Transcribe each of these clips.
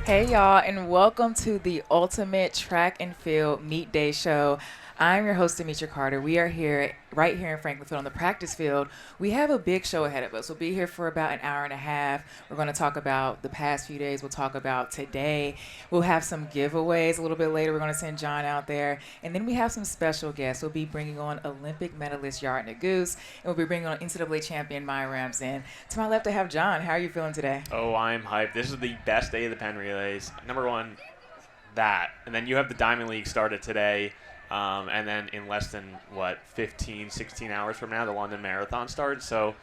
Hey y'all, and welcome to the Ultimate Track and Field Meet Day Show. I'm your host, Demitra Carter. We are here, right here in Franklin Field on the practice field. We have a big show ahead of us. We'll be here for about an hour and a half. We're going to talk about the past few days. We'll talk about today. We'll have some giveaways a little bit later. We're going to send John out there. And then we have some special guests. We'll be bringing on Olympic medalist Yared Nuguse, and we'll be bringing on NCAA champion Maia Ramsden. To my left, I have John. How are you feeling today? Oh, I'm hyped. This is the best day of the Penn Relays. Number one, that. And then you have the Diamond League started today. And then in less than, 15, 16 hours from now, the London Marathon starts. So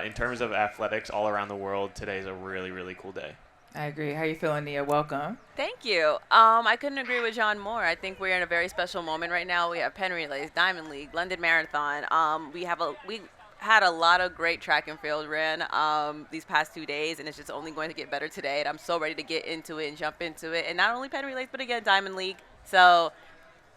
in terms of athletics all around the world, today's a really, really cool day. I agree. How are you feeling, Nia? Welcome. Thank you. I couldn't agree with John more. I think we're in a very special moment right now. We have Penn Relays, Diamond League, London Marathon. We had a lot of great track and field ran these past 2 days, and it's just only going to get better today. And I'm so ready to get into it and jump into it. And not only Penn Relays, but again, Diamond League. So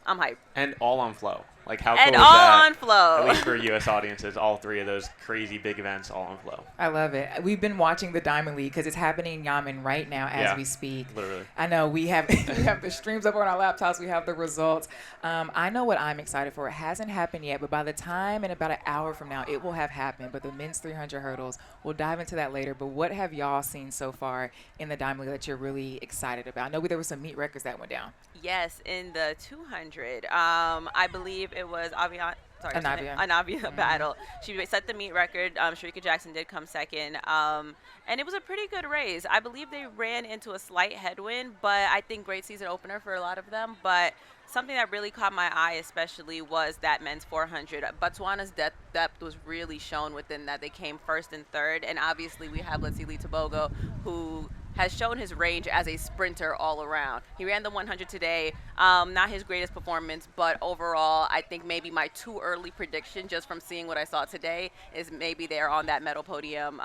I'm hyped. And all on Flow. Like, how cool and is all that? on Flow. At least for U.S. audiences, all three of those crazy big events all on Flow. I love it. We've been watching the Diamond League because it's happening in Xiamen right now as we speak. Literally. I know we have we have the streams up on our laptops. We have the results. I know what I'm excited for. It hasn't happened yet, but by the time in about an hour from now, it will have happened. But the men's 300 hurdles, we'll dive into that later. But what have y'all seen so far in the Diamond League that you're really excited about? I know there were some meet records that went down. Yes, in the 200, I believe it was Anavia battle. She set the meet record. Sharika Jackson did come second. And it was a pretty good race. I believe they ran into a slight headwind, but I think great season opener for a lot of them. But something that really caught my eye especially was that men's 400. Botswana's depth was really shown within that. They came first and third. And obviously we have Letsili Tobogo, who has shown his range as a sprinter all around. He ran the 100 today. Not his greatest performance, but overall, I think maybe my too early prediction, just from seeing what I saw today, is maybe they're on that medal podium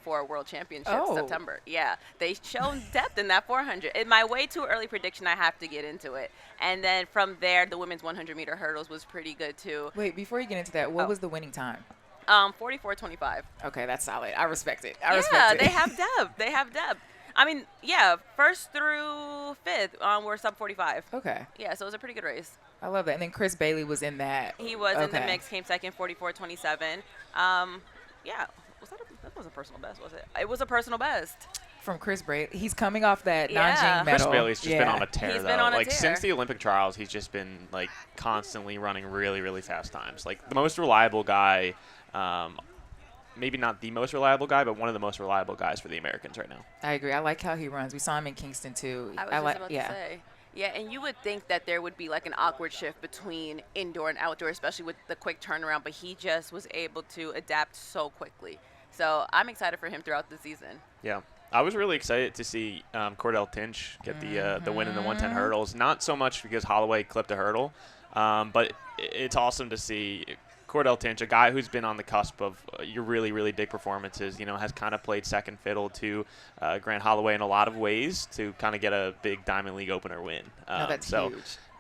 for a world championship September. Yeah, they shown depth in that 400. In my way too early prediction, I have to get into it. And then from there, the women's 100-meter hurdles was pretty good too. Wait, before you get into that, what was the winning time? 44:25. Okay, that's solid. I respect it. They have depth. They have depth. I mean, yeah, first through fifth were sub 45. Okay. Yeah, so it was a pretty good race. I love that. And then Chris Bailey was in that. He was in the mix, came second, 44:27. Yeah, that was a personal best, was it? It was a personal best. From Chris Bailey. He's coming off that Nanjing medal. Chris Bailey's just been on a tear, He's though. Been on a tear. Since the Olympic trials, he's just been, constantly running really, really fast times. The most reliable guy, maybe not the most reliable guy, but one of the most reliable guys for the Americans right now. I agree. I like how he runs. We saw him in Kingston, too. I was just about to say. Yeah, and you would think that there would be an awkward shift between indoor and outdoor, especially with the quick turnaround, but he just was able to adapt so quickly. So I'm excited for him throughout the season. Yeah. I was really excited to see Cordell Tinch get the win in the 110 hurdles. Not so much because Holloway clipped a hurdle, but it's awesome to see Cordell Tinch, a guy who's been on the cusp of your really, really big performances, has kind of played second fiddle to Grant Holloway in a lot of ways to kind of get a big Diamond League opener win. That's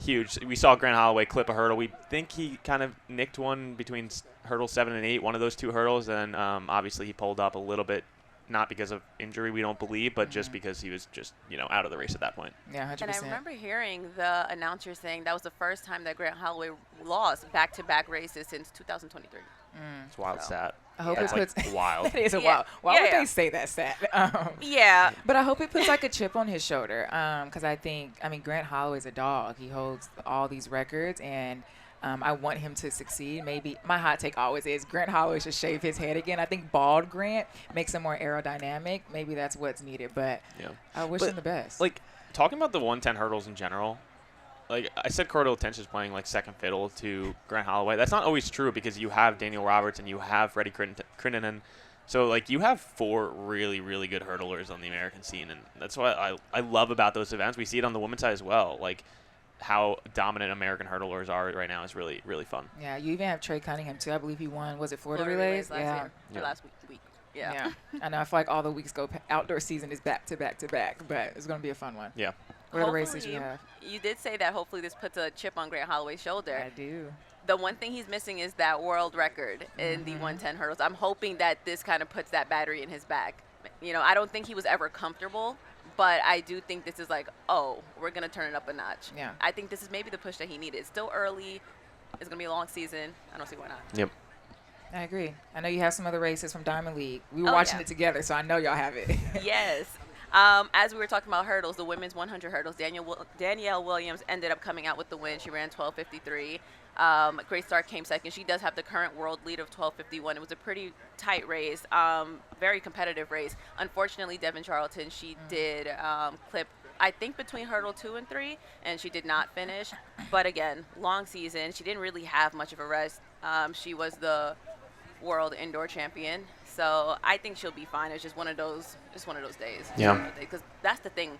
huge. We saw Grant Holloway clip a hurdle. We think he kind of nicked one between hurdle 7 and 8, one of those two hurdles, and obviously he pulled up a little bit. Not because of injury, we don't believe, but just because he was just, out of the race at that point. Yeah, 100%. And I remember hearing the announcer saying that was the first time that Grant Holloway lost back-to-back races since 2023. It's wild stat. I hope That's it puts wild. That is a wild. Why would they say that stat? Yeah. But I hope it puts a chip on his shoulder because I mean, Grant Holloway's a dog. He holds all these records, and I want him to succeed. Maybe my hot take always is Grant Holloway should shave his head again. I think bald Grant makes him more aerodynamic. Maybe that's what's needed, but I wish him the best. Talking about the 110 hurdles in general, I said Cordell Tinch is playing second fiddle to Grant Holloway. That's not always true because you have Daniel Roberts and you have Freddie Crittenden. So, you have 4 really, really good hurdlers on the American scene, and that's what I love about those events. We see it on the women's side as well. How dominant American hurdlers are right now is really, really fun. Yeah, you even have Trey Cunningham, too. I believe he won, was it Florida Relays last year? Or last week. Yeah. I know. I feel like all the weeks go outdoor season is back to back to back, but it's going to be a fun one. Yeah. What other races you have? You did say that hopefully this puts a chip on Grant Holloway's shoulder. I do. The one thing he's missing is that world record in the 110 hurdles. I'm hoping that this kind of puts that battery in his back. I don't think he was ever comfortable, But I do think this is like, oh, we're going to turn it up a notch. Yeah. I think this is maybe the push that he needed. It's still early. It's going to be a long season. I don't see why not. Yep. I agree. I know you have some other races from Diamond League. We were watching it together, so I know y'all have it. Yes. As we were talking about hurdles, the women's 100 hurdles, Danielle Williams ended up coming out with the win. She ran 12:53. Great Start came second. She does have the current world lead of 12:51. It was a pretty tight race, very competitive race. Unfortunately, Devin Charlton, she did clip, I think, between hurdle 2 and 3, and she did not finish. But again, long season. She didn't really have much of a rest. She was the world indoor champion, so I think she'll be fine. It's just one of those days. Yeah. Because that's the thing.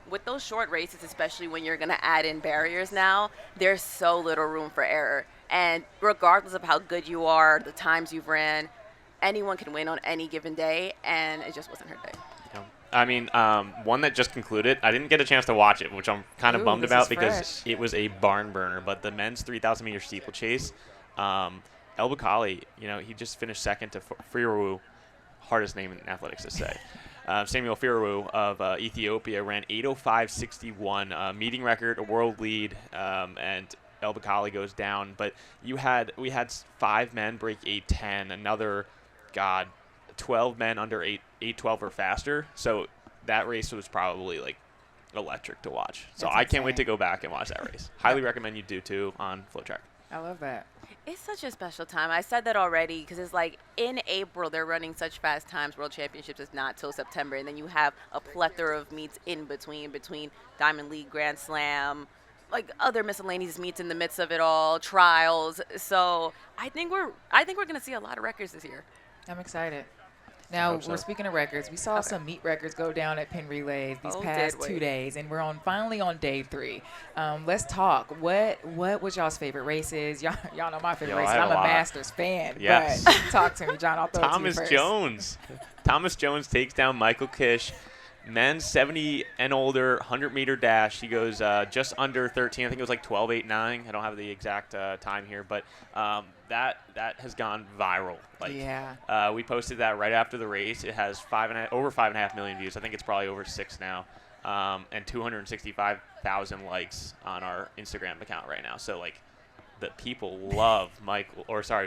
With those short races, especially when you're going to add in barriers now, there's so little room for error. And regardless of how good you are, the times you've ran, anyone can win on any given day, and it just wasn't her day. Yeah. I mean, one that just concluded, I didn't get a chance to watch it, which I'm kind of bummed about because it was a barn burner. But the men's 3,000-meter steeplechase, El Bakali, he just finished second to Firawu, hardest name in athletics to say. Samuel Firawu of Ethiopia ran 8:05.61, meeting record, a world lead, and El Bakali goes down. But we had 5 men break 8:10, another 12 men under 8:12 or faster. So that race was probably like electric to watch. So I can't wait to go back and watch that race. Highly recommend you do too on FloTrack. I love that. It's such a special time. I said that already because it's like in April they're running such fast times. World Championships is not till September, and then you have a plethora of meets in between Diamond League, Grand Slam, like other miscellaneous meets in the midst of it all, trials. So I think we're going to see a lot of records this year. I'm excited. Now, we're speaking of records. We saw some meet records go down at Penn Relays these past 2 days, and we're finally on day 3. Let's talk. What was y'all's favorite races? Y'all know my favorite races. I'm a Masters fan. Yes. But talk to me, John. I'll throw it to you first. Thomas Jones takes down Michael Kish. Men's 70 and older 100-meter dash. He goes just under 13. I think it was like 12.89. I don't have the exact time here, but that has gone viral. We posted that right after the race. It has over 5.5 million views. I think it's probably over 6 now, and 265,000 likes on our Instagram account right now. So the people love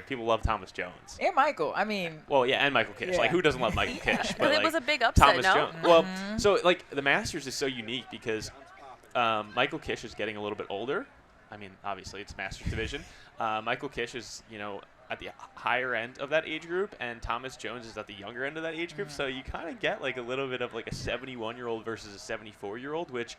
people love Thomas Jones. And Michael, I mean. Well, yeah, and Michael Kish. Who doesn't love Michael Kish? But it was a big upset, Thomas Jones. Well, so the Masters is so unique because Michael Kish is getting a little bit older. I mean, obviously it's Masters division. Michael Kish is, at the higher end of that age group, and Thomas Jones is at the younger end of that age group. So you kind of get a little bit of a 71-year-old versus a 74-year-old, which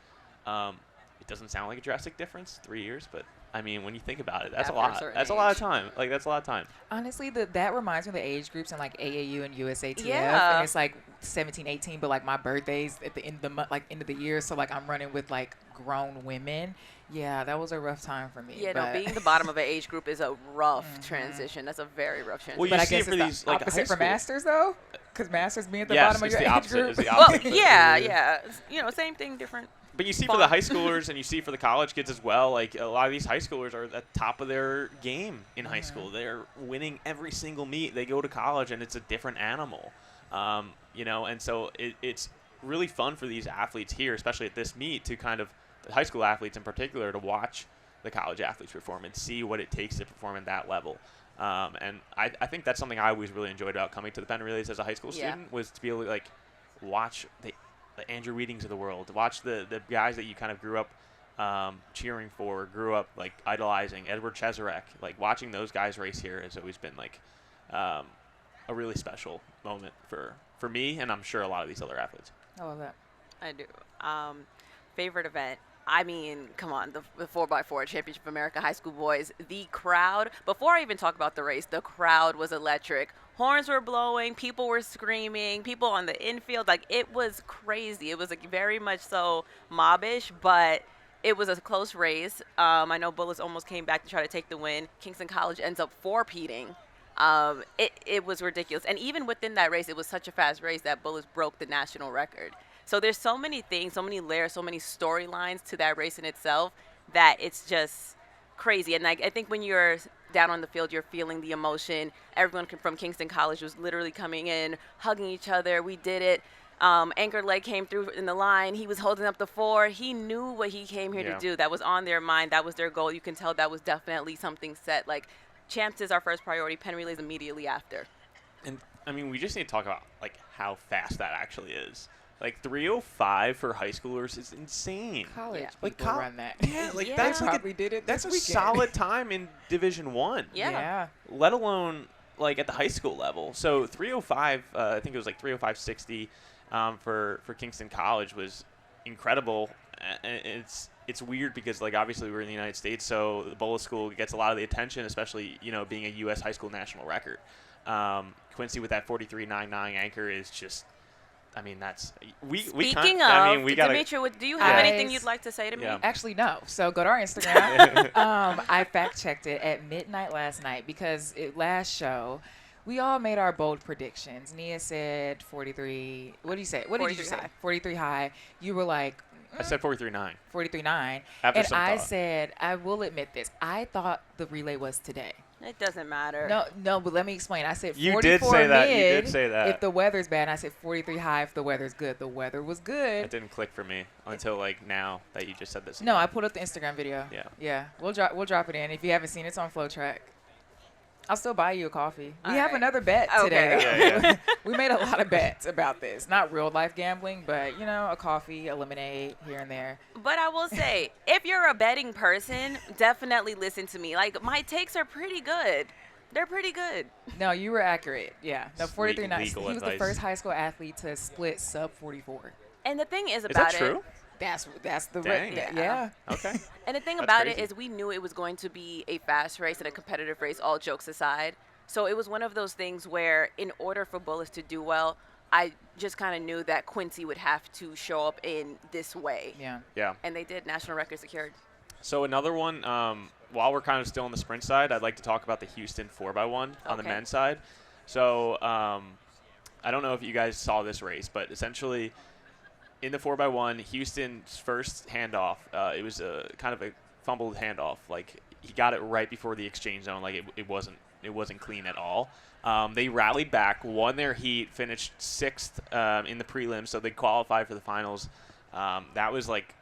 it doesn't sound like a drastic difference, 3 years, but I mean, when you think about it, that's a lot. That's a lot of time. That's a lot of time. Honestly, that reminds me of the age groups in AAU and USATF. Yeah. And it's 17, 18, but my birthday's at the end of the month, end of the year. So I'm running with grown women. Yeah, that was a rough time for me. Yeah, being the bottom of an age group is a rough transition. That's a very rough transition. Well, but I see guess it for it's these the opposite for Masters though, because Masters being at the bottom of your age group. Well, yeah. Same thing, different. But you see for the high schoolers and you see for the college kids as well, a lot of these high schoolers are at the top of their game in high school. They're winning every single meet. They go to college and it's a different animal, and so it's really fun for these athletes here, especially at this meet, to kind of, the high school athletes in particular, to watch the college athletes perform and see what it takes to perform at that level. And I think that's something I always really enjoyed about coming to the Penn Relays as a high school student, was to be able to watch the Andrew Weedings of the world, to watch the guys that you kind of grew up cheering for, grew up idolizing, Edward Cheserek. Watching those guys race here has always been a really special moment for me, and I'm sure a lot of these other athletes. I love that. I do. Favorite event? I mean, come on, the 4x4 Championship of America High School Boys. The crowd, before I even talk about the race, the crowd was electric. Horns were blowing, people were screaming, people on the infield. It was crazy. It was very much so mobbish, but it was a close race. I know Bullis almost came back to try to take the win. Kingston College ends up four-peating. It was ridiculous. And even within that race, it was such a fast race that Bullis broke the national record. So there's so many things, so many layers, so many storylines to that race in itself that it's just crazy. And I think when you're down on the field, you're feeling the emotion. Everyone from Kingston College was literally coming in, hugging each other. We did it. Anchor leg came through in the line. He was holding up the 4. He knew what he came here to do. That was on their mind. That was their goal. You can tell that was definitely something set. Like, champs is our first priority. Penn Relays immediately after. And, I mean, we just need to talk about, like, how fast that actually is. Like, 3:05 for high schoolers is insane. College like people run that. Yeah, like that's like probably did it. That's a weekend. solid time in Division I. Yeah. Let alone like at the high school level. So 3:05, I think it was like 3:05.60 for Kingston College was incredible. And it's weird because like obviously we're in the United States, so the Bola School gets a lot of the attention, especially being a U.S. high school national record. Quincy with that 43.99 anchor is just. I mean, that's Speaking of, Demitra, do you have anything you'd like to say to me? Actually, no. So go to our Instagram. I fact checked it at midnight last night because last show we all made our bold predictions. Nia said 43. What did you say? What did you say? 43 high. You were like. I said 43.9. 43.9. And I said, I will admit this. I thought the relay was today. It doesn't matter. No, but let me explain. I said 44 You did say that. mid You did say that. if the weather's bad. And I said 43 high if the weather's good. The weather was good. It didn't click for me until like now that you just said this. No, I pulled up the Instagram video. Yeah. Yeah. We'll drop it in. If you haven't seen it, it's on FloTrack. I'll still buy you a coffee. We have another bet today. Yeah. We made a lot of bets about this. Not real life gambling, but a coffee, a lemonade here and there. But I will say, if you're a betting person, definitely listen to me. Like, my takes are pretty good. They're pretty good. No, you were accurate. Yeah. No, 43.9. He was advice. the first high school athlete to split sub 44. And the thing is Is about that true? That's the Dang. yeah. Okay. And the thing That's about crazy. it is we knew it was going to be a fast race and a competitive race, all jokes aside. So it was one of those things where in order for Bullis to do well, I just kind of knew that Quincy would have to show up in this way. Yeah. Yeah. And they did. National record secured. So another one, while we're kind of still on the sprint side, I'd like to talk about the Houston 4x1 on the men's side. So I don't know if you guys saw this race, but essentially in the 4x1, Houston's first handoff, it was a kind of a fumbled handoff. Like he got it right before the exchange zone. Like it wasn't clean at all. They rallied back, won their heat, finished 6th in the prelims, so they qualified for the finals. That was like,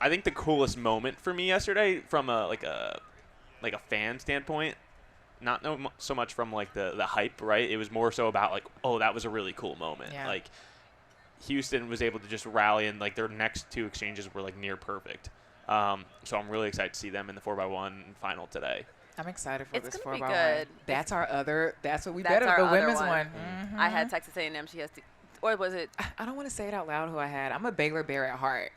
I think the coolest moment for me yesterday from a fan standpoint. Not so much from like the hype, right? It was more so about like, oh, that was a really cool moment. Yeah. Like Houston was able to just rally, and like their next 2 exchanges were like near perfect. So I'm really excited to see them in the 4x1 final today. I'm excited for this 4x1. Good. That's what we That's bet on, the our women's other one. Mm-hmm. I had Texas A&M. She has to, or was it? I don't want to say it out loud who I had. I'm a Baylor Bear at heart,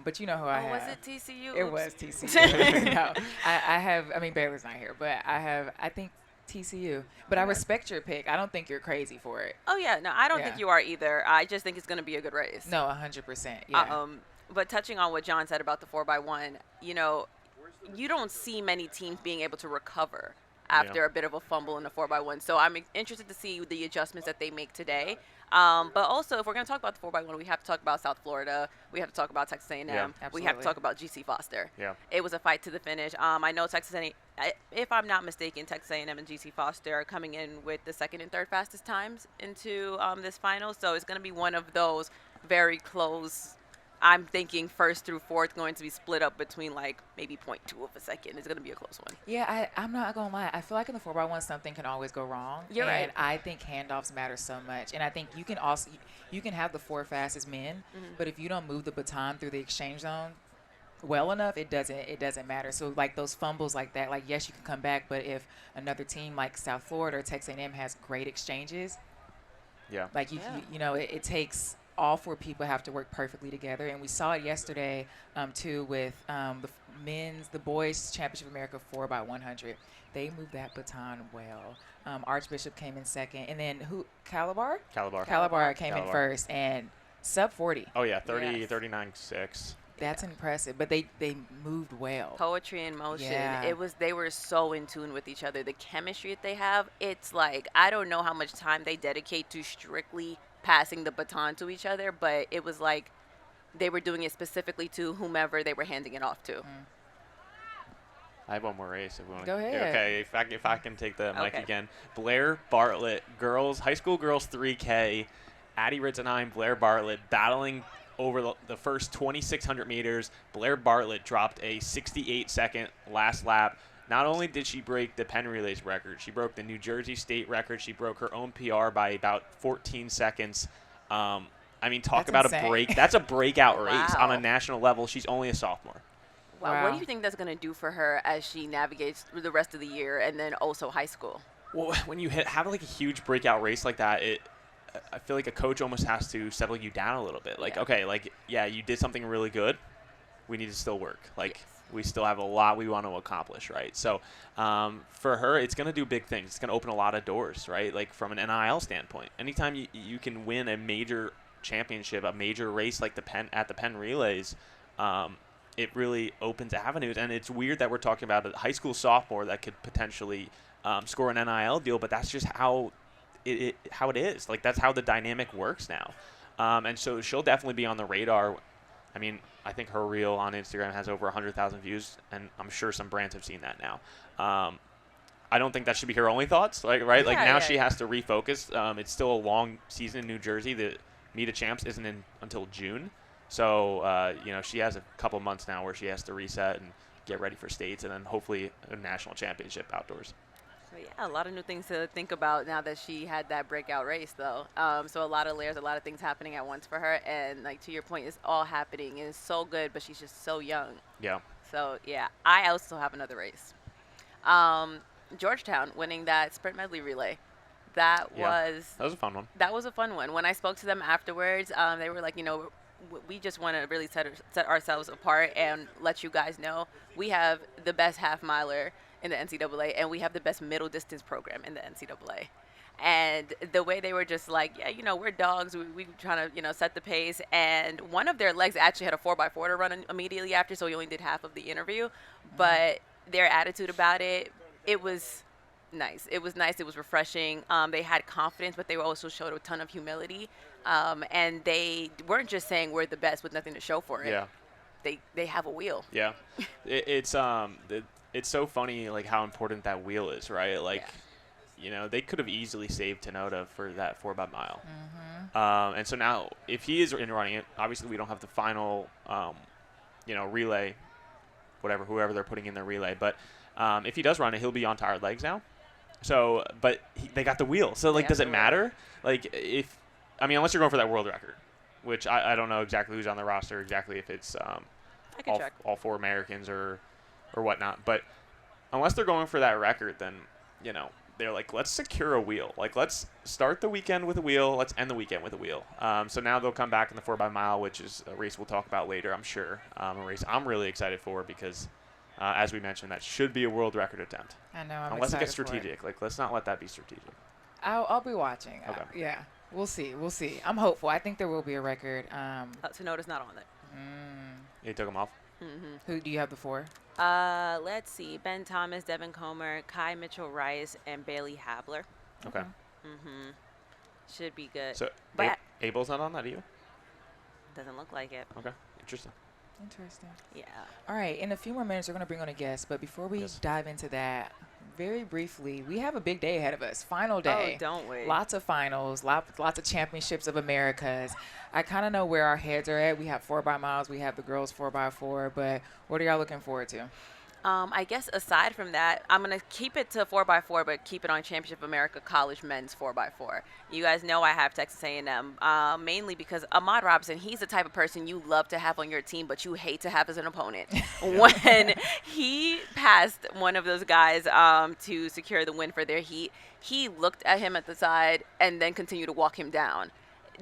but you know who I had. Was it TCU? It was TCU. No, I mean, Baylor's not here, but I think TCU. But I respect your pick. I don't think you're crazy for it. Oh, yeah. No, I don't think you are either. I just think it's going to be a good race. No, 100%. Yeah. But touching on what John said about the 4x1, you don't see many teams being able to recover after a bit of a fumble in the 4x1. So I'm interested to see the adjustments that they make today. But also, if we're going to talk about the 4x1, we have to talk about South Florida. We have to talk about Texas A&M. Yeah, we have to talk about GC Foster. Yeah. It was a fight to the finish. I know Texas A&M, if I'm not mistaken, Texas A&M and GC Foster are coming in with the 2nd and 3rd fastest times into this final. So it's going to be one of those very close. I'm thinking 1st through 4th going to be split up between like maybe 0.2 of a second. It's going to be a close one. Yeah, I'm not going to lie. I feel like in the 4x1 something can always go wrong. You're right. And I think handoffs matter so much. And I think you can have the 4 fastest men, but if you don't move the baton through the exchange zone well enough, it doesn't matter. So like those fumbles like that, like yes, you can come back, but if another team like South Florida or Texas A&M has great exchanges, like it takes all 4 people have to work perfectly together, and we saw it yesterday too with the boys Championship of America 4x100. They moved that baton well. Archbishop came in 2nd, and then Calabar came in 1st, and sub 40. Oh yeah, 39.6. That's impressive, but they moved well. Poetry in motion. Yeah. They were so in tune with each other. The chemistry that they have, it's like I don't know how much time they dedicate to strictly passing the baton to each other, but it was like they were doing it specifically to whomever they were handing it off to. I have one more race if we want to. Go ahead. Okay, if I can take the mic again. Blair Bartlett high school girls 3K. Addie Ritzenheim, Blair Bartlett battling over the first 2,600 meters. Blair Bartlett dropped a 68-second last lap. Not only did she break the Penn Relays record, she broke the New Jersey State record. She broke her own PR by about 14 seconds. I mean, talk about insane. a break. That's a breakout race on a national level. She's only a sophomore. Wow. What do you think that's going to do for her as she navigates through the rest of the year and then also high school? Well, when you have like a huge breakout race like that, I feel like a coach almost has to settle you down a little bit. Like, okay, like, yeah, you did something really good. We need to still work. Like, we still have a lot we want to accomplish, right? So for her, it's going to do big things. It's going to open a lot of doors, right? Like from an NIL standpoint. Anytime you can win a major championship, a major race like the Penn Relays, it really opens avenues. And it's weird that we're talking about a high school sophomore that could potentially score an NIL deal, but that's just how it is. Like, that's how the dynamic works now. And so she'll definitely be on the radar. I mean, I think her reel on Instagram has over 100,000 views, and I'm sure some brands have seen that now. I don't think that should be her only thoughts, right? She has to refocus. It's still a long season in New Jersey. The Meet of Champs isn't until June. So, she has a couple months now where she has to reset and get ready for states and then hopefully a national championship outdoors. So, yeah, a lot of new things to think about now that she had that breakout race, though. So a lot of layers, a lot of things happening at once for her. And, like, to your point, it's all happening. And it's so good, but she's just so young. Yeah. So, yeah, I also have another race. Georgetown winning that sprint medley relay. That was a fun one. That was a fun one. When I spoke to them afterwards, they were like, we just want to really set ourselves apart and let you guys know we have the best half miler in the NCAA, and we have the best middle distance program in the NCAA. And the way they were just like, yeah, we're dogs. We trying to, set the pace. And one of their legs actually had a 4x4 to run immediately after, so he only did half of the interview. But their attitude about it was nice. It was nice. It was refreshing. They had confidence, but they also showed a ton of humility. And they weren't just saying we're the best with nothing to show for it. Yeah. They have a wheel. Yeah. It's so funny, like, how important that wheel is, right? Like, they could have easily saved Tenoda for that 4x mile. Mm-hmm. And so now, if he is in running it, obviously we don't have the final, relay, whoever they're putting in their relay. But if he does run it, he'll be on tired legs now. So, but they got the wheel. So, like, does it matter? Like, unless you're going for that world record, which I don't know exactly who's on the roster, exactly if it's all 4 Americans or whatnot. But unless they're going for that record, then, they're like, let's secure a wheel. Like, let's start the weekend with a wheel. Let's end the weekend with a wheel. So now they'll come back in the 4x mile, which is a race we'll talk about later, I'm sure. A race I'm really excited for because, as we mentioned, that should be a world record attempt. I know. Unless it gets strategic. Like, let's not let that be strategic. I'll be watching. Okay. Yeah. We'll see. I'm hopeful. I think there will be a record. Tenoda's not on it. You took him off? Mm-hmm. Who do you have the 4? Let's see. Ben Thomas, Devin Comer, Kai Mitchell-Rice, and Bailey Habler. Okay. Mm-hmm. Should be good. So Abel's not on that either? Doesn't look like it. Okay. Interesting. Yeah. All right. In a few more minutes, we're going to bring on a guest. But before we dive into that, very briefly, we have a big day ahead of us. Final day. Oh, don't we? Lots of finals, lots of championships of Americas. I kind of know where our heads are at. We have 4x miles. We have the girls 4x4. But what are y'all looking forward to? I guess aside from that, I'm going to keep it to 4x4, but keep it on Championship America College Men's 4x4. You guys know I have Texas A&M, mainly because Ahmad Robinson, he's the type of person you love to have on your team, but you hate to have as an opponent. When he passed one of those guys to secure the win for their heat, he looked at him at the side and then continued to walk him down.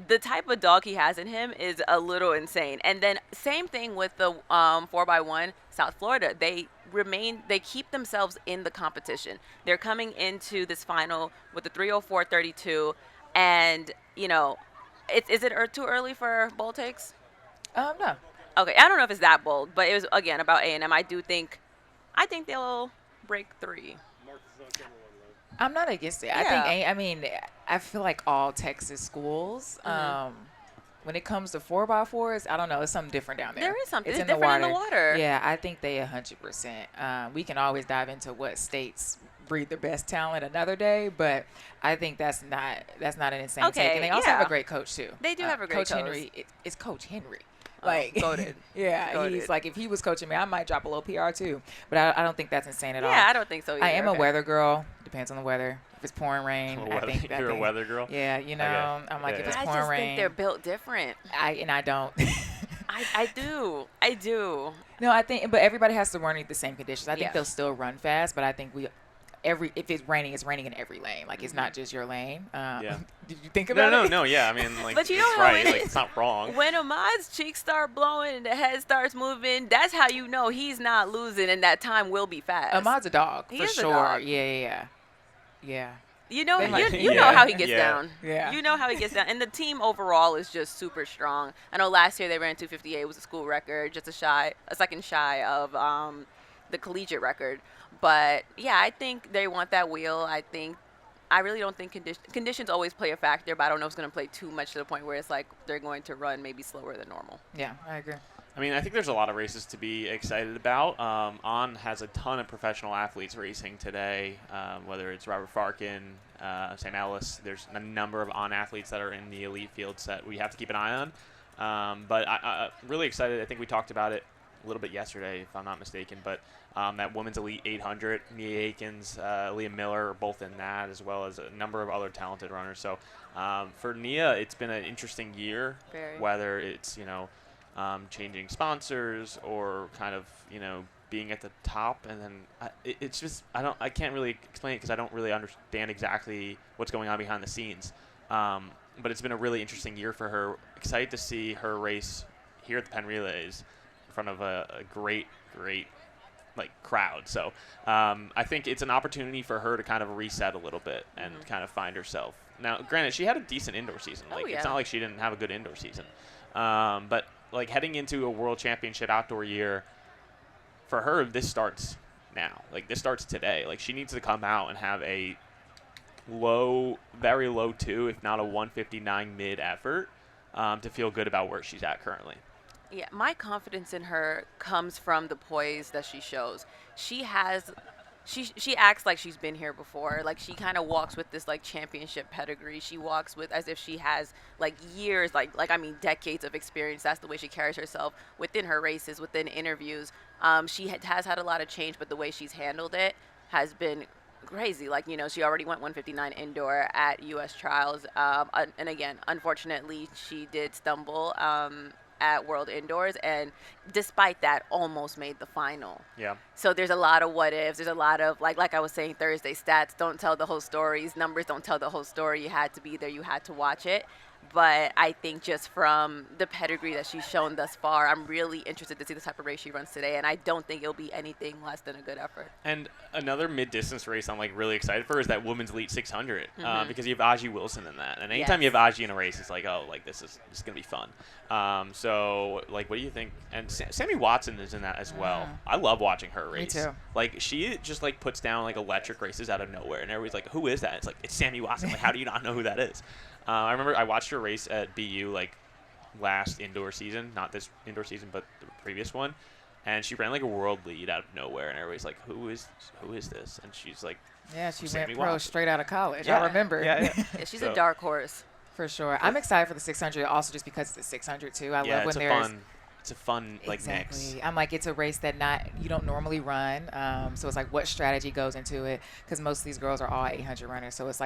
The type of dog he has in him is a little insane. And then same thing with the 4x1 South Florida. They keep themselves in the competition. They're coming into this final with a 3:04.32, and is it too early for bold takes? No. Okay, I don't know if it's that bold, but it was again about A&M. I think they'll break 3. I'm not against it. Yeah. I feel like all Texas schools, when it comes to 4x4s, I don't know, it's something different down there. There is something. It's different in the water. Yeah, I think they 100%. We can always dive into what states breed their best talent another day, but I think that's not an insane take. And they also have a great coach too. They do have a great coach. Henry. It's Coach Henry. Goated. Yeah, goated. He's like, if he was coaching me, I might drop a little PR too. But I don't think that's insane at all. Yeah, I don't think so either. I am a weather girl. Depends on the weather. If it's pouring rain, I think you're a weather girl. Yeah, I'm like, if it's pouring rain. I just think they're built different. I don't. I do. No, I think, but everybody has to run underneath the same conditions. I think they'll still run fast, but I think if it's raining in every lane. Like, it's not just your lane. Did you think about it? No. Yeah, I mean, like, but you know it's how right. It like, is. it's not wrong. When Ahmad's cheeks start blowing and the head starts moving, that's how you know he's not losing, and that time will be fast. Ahmad's a dog, he for is sure. A dog. Yeah. You know, Like, you know how he gets down. Yeah. You know how he gets down. And the team overall is just super strong. I know last year they ran 258. It was a school record, just a second shy of the collegiate record. But, yeah, I think they want that wheel. I really don't think conditions always play a factor, but I don't know if it's going to play too much to the point where it's like they're going to run maybe slower than normal. Yeah, I agree. I mean, I think there's a lot of races to be excited about. On has a ton of professional athletes racing today, whether it's Robert Farkin, Sam Ellis. There's a number of On athletes that are in the elite fields that we have to keep an eye on. But I'm really excited. I think we talked about it a little bit yesterday, if I'm not mistaken. But that women's elite 800, Nia Akins, Leah Miller are both in that, as well as a number of other talented runners. So for Nia, it's been an interesting year, whether it's, changing sponsors or kind of, being at the top. And then it's just, I can't really explain it because I don't really understand exactly what's going on behind the scenes. But it's been a really interesting year for her. Excited to see her race here at the Penn Relays in front of a great crowd. So I think it's an opportunity for her to kind of reset a little bit and kind of find herself. Now, granted, she had a decent indoor season. It's not like she didn't have a good indoor season. But like heading into a world championship outdoor year, for her, this starts now. Like, this starts today. Like, she needs to come out and have a very low 2, if not a 159 mid effort to feel good about where she's at currently. Yeah, my confidence in her comes from the poise that she shows. She acts like she's been here before. Like, she kind of walks with this, like, championship pedigree. She walks with as if she has, like, years, decades of experience. That's the way she carries herself within her races, within interviews. She has had a lot of change, but the way she's handled it has been crazy. Like, she already went 159 indoor at U.S. trials. And again, unfortunately, she did stumble at World Indoors, and despite that, almost made the final. Yeah. So there's a lot of what ifs. There's a lot of, like I was saying Thursday, stats don't tell the whole stories. Numbers don't tell the whole story. You had to be there. You had to watch it. But I think just from the pedigree that she's shown thus far, I'm really interested to see the type of race she runs today, and I don't think it'll be anything less than a good effort. And another mid-distance race I'm, really excited for is that women's elite 600 because you have Aji Wilson in that. And anytime you have Aji in a race, it's like, oh, this is going to be fun. So, what do you think? And Sammy Watson is in that as well. I love watching her race. Me too. She just, puts down, electric races out of nowhere. And everybody's like, who is that? It's like, it's Sammy Watson. How do you not know who that is? I remember I watched her race at BU last indoor season, not this indoor season, but the previous one, and she ran a world lead out of nowhere, and everybody's like, "Who is this?" And she's like, "Yeah, she Sammy went pro Watson. Straight out of college." Yeah. I remember. Yeah. She's a dark horse for sure. I'm excited for the 600, also just because it's the 600 too. I love when there's it's a fun exactly. mix. I'm it's a race that you don't normally run. So it's what strategy goes into it? Because most of these girls are all 800 runners. So it's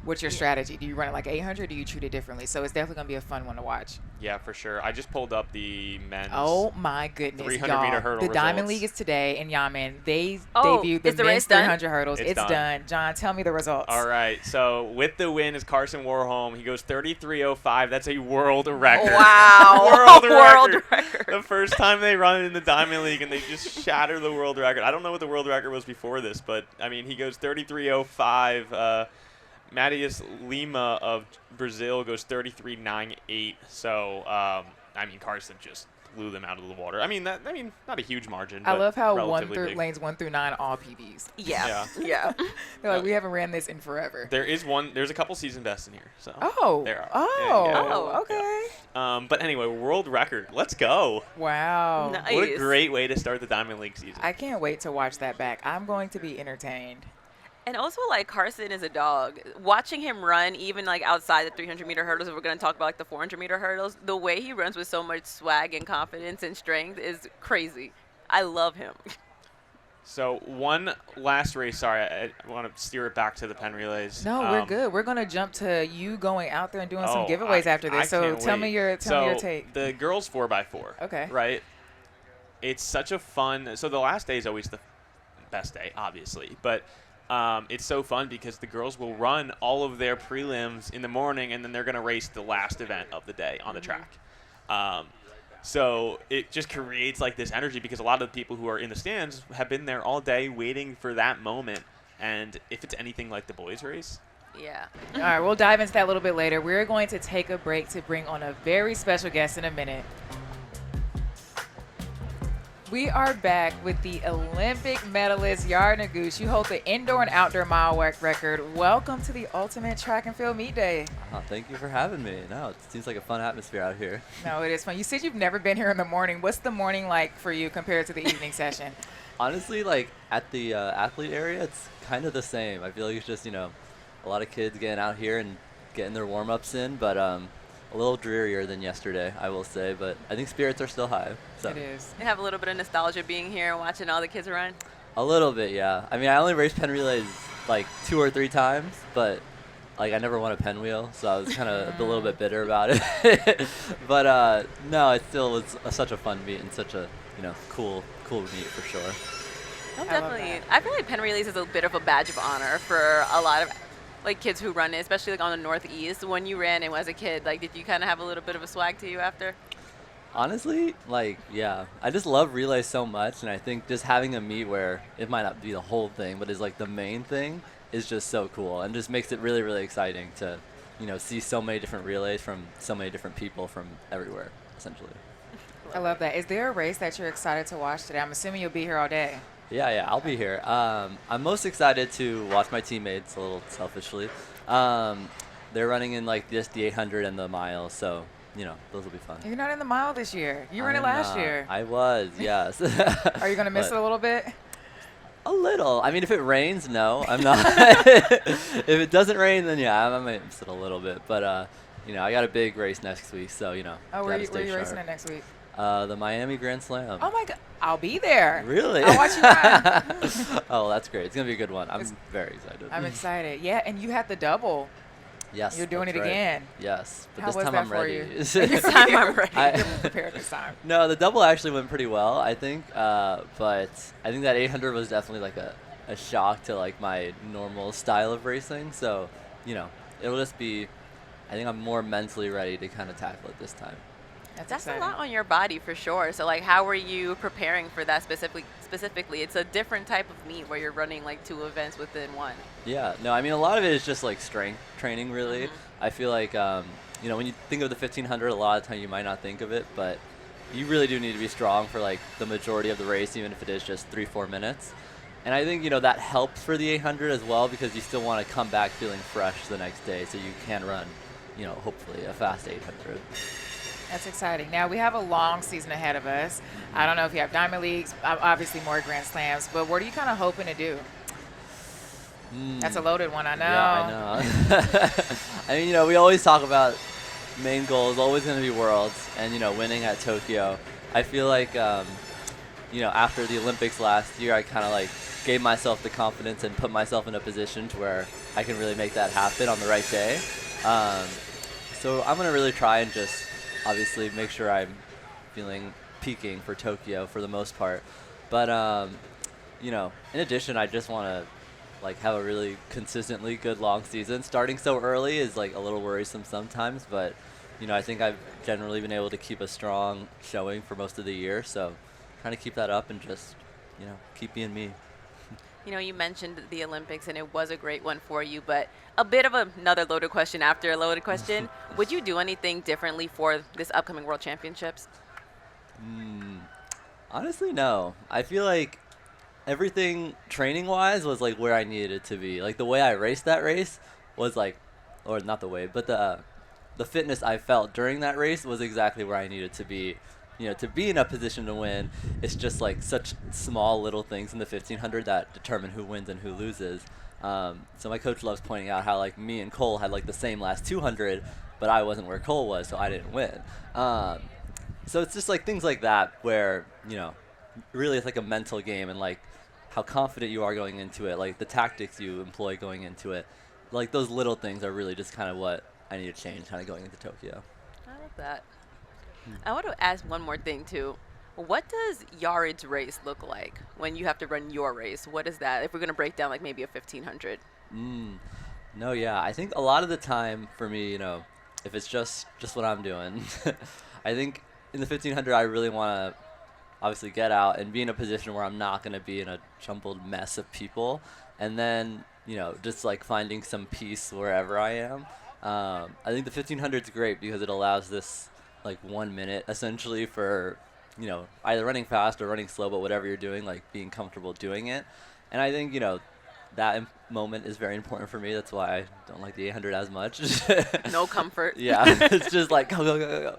what's your strategy? Do you run it 800 or do you treat it differently? So it's definitely going to be a fun one to watch. Yeah, for sure. I just pulled up the men's 300-meter hurdle The Diamond League is today in Xiamen. They debuted the men's 300 hurdles. It's done. John, tell me the results. All right. So with the win is Carson Warholm. He goes 33:05. That's a world record. Wow. World record. The first time they run in the Diamond League and they just shatter the world record. I don't know what the world record was before this, but, he goes 33:05. Matias Lima of Brazil goes 33.98. So, Carson just blew them out of the water. I mean, not a huge margin. I love how big. lanes 1 through 9 all PBs. Yeah. They're like, we haven't ran this in forever. There's a couple season bests in here. So there are. Okay. But anyway, world record. Let's go. Wow. Nice. What a great way to start the Diamond League season. I can't wait to watch that back. I'm going to be entertained. And also, like, Carson is a dog. Watching him run, even, like, outside the 300-meter hurdles, if we're going to talk about, like, the 400-meter hurdles, the way he runs with so much swag and confidence and strength is crazy. I love him. So one last race. Sorry, I want to steer it back to the Penn Relays. No, we're good. We're going to jump to you going out there and doing some giveaways after this. So tell me your take. The girls 4x4. Okay. Right? It's such a fun – so the last day is always the best day, obviously. But – it's so fun because the girls will run all of their prelims in the morning, and then they're going to race the last event of the day on the track. So it just creates like this energy because a lot of the people who are in the stands have been there all day waiting for that moment. And if it's anything like the boys' race. Yeah. All right, we'll dive into that a little bit later. We're going to take a break to bring on a very special guest in a minute. We are back with the Olympic medalist, Yared Nuguse. You hold the indoor and outdoor mile record. Welcome to the Ultimate Track and Field Meet Day. Thank you for having me. No, it seems like a fun atmosphere out here. No, it is fun. You said you've never been here in the morning. What's the morning like for you compared to the evening session? Honestly, like at the athlete area, it's kind of the same. I feel like it's just, a lot of kids getting out here and getting their warm-ups in, but a little drearier than yesterday, I will say, but I think spirits are still high. So. It is. You have a little bit of nostalgia being here and watching all the kids run? A little bit, yeah. I mean, I only raced Penn Relays like 2 or 3 times, but like I never won a Penn wheel, so I was kind of a little bit bitter about it. But no, it still was such a fun meet and such a cool meet for sure. No, definitely. I feel like Penn Relays is a bit of a badge of honor for a lot of like kids who run it, especially like on the Northeast. When you ran it as a kid, like did you kind of have a little bit of a swag to you after? Honestly, like, yeah, I just love relays so much, and I think just having a meet where it might not be the whole thing, but is like the main thing is just so cool and just makes it really, really exciting to, see so many different relays from so many different people from everywhere, essentially. I love that. Is there a race that you're excited to watch today? I'm assuming you'll be here all day. Yeah, I'll be here. I'm most excited to watch my teammates, a little selfishly. They're running in like the 800 and the mile, so those will be fun. You're not in the mile this year. You ran it last year. I was, yes. Are you going to miss it a little bit? A little. I mean, if it rains, no, I'm not. If it doesn't rain, then yeah, I might miss it a little bit. But I got a big race next week, so Oh, where are you racing it next week? The Miami Grand Slam. Oh my God, I'll be there. Really? I'll watch you run. Oh, that's great. It's gonna be a good one. I'm very excited. I'm excited. Yeah, and you had the double. Yes. You're doing it right. again. Yes. But How this was time that I'm for ready. you? This time I'm ready. You're prepared this time. No, the double actually went pretty well, I think. But I think that 800 was definitely like a shock to like my normal style of racing. So, it'll just be, I think I'm more mentally ready to kind of tackle it this time. That's a lot on your body for sure. So like how are you preparing for that specifically? It's a different type of meet where you're running like 2 events within one. Yeah, no, I mean a lot of it is just like strength training really. I feel like when you think of the 1500, a lot of time you might not think of it, but you really do need to be strong for like the majority of the race, even if it is just 3-4 minutes. And I think that helps for the 800 as well because you still want to come back feeling fresh the next day so you can run hopefully a fast 800. That's exciting. Now, we have a long season ahead of us. I don't know if you have Diamond Leagues, obviously more Grand Slams, but what are you kind of hoping to do? That's a loaded one, I know. Yeah, I know. I mean, we always talk about main goals, always going to be Worlds, and, winning at Tokyo. I feel like, after the Olympics last year, I kind of like gave myself the confidence and put myself in a position to where I can really make that happen on the right day. So I'm going to really try and just obviously make sure I'm peaking for Tokyo for the most part. But, in addition, I just want to like have a really consistently good long season. Starting so early is like a little worrisome sometimes, but, I think I've generally been able to keep a strong showing for most of the year. So trying to keep that up and just, keep being me. You mentioned the Olympics, and it was a great one for you, but a bit of another loaded question after a loaded question. Would you do anything differently for this upcoming World Championships? Honestly, no. I feel like everything training-wise was like where I needed it to be. Like the way I raced that race was like, or not the way, but the fitness I felt during that race was exactly where I needed to be. You know, to be in a position to win, it's just like such small little things in the 1500 that determine who wins and who loses. So my coach loves pointing out how like me and Cole had like the same last 200, but I wasn't where Cole was, so I didn't win. So it's just like things like that where, you know, really it's like a mental game and like how confident you are going into it, like the tactics you employ going into it. Like those little things are really just kind of what I need to change kind of going into Tokyo. I love that. I want to ask one more thing too. What does Yared's race look like when you have to run your race? What is that? If we're going to break down like maybe a 1500. No, yeah. I think a lot of the time for me, you know, if it's just what I'm doing, I think in the 1500 I really want to obviously get out and be in a position where I'm not going to be in a jumbled mess of people. And then, you know, just like finding some peace wherever I am. I think the 1500 is great because it allows this like 1 minute essentially for, you know, either running fast or running slow, but whatever you're doing, like being comfortable doing it. And I think, you know, that moment is very important for me. That's why I don't like the 800 as much. No comfort. Yeah, it's just like go, go, go,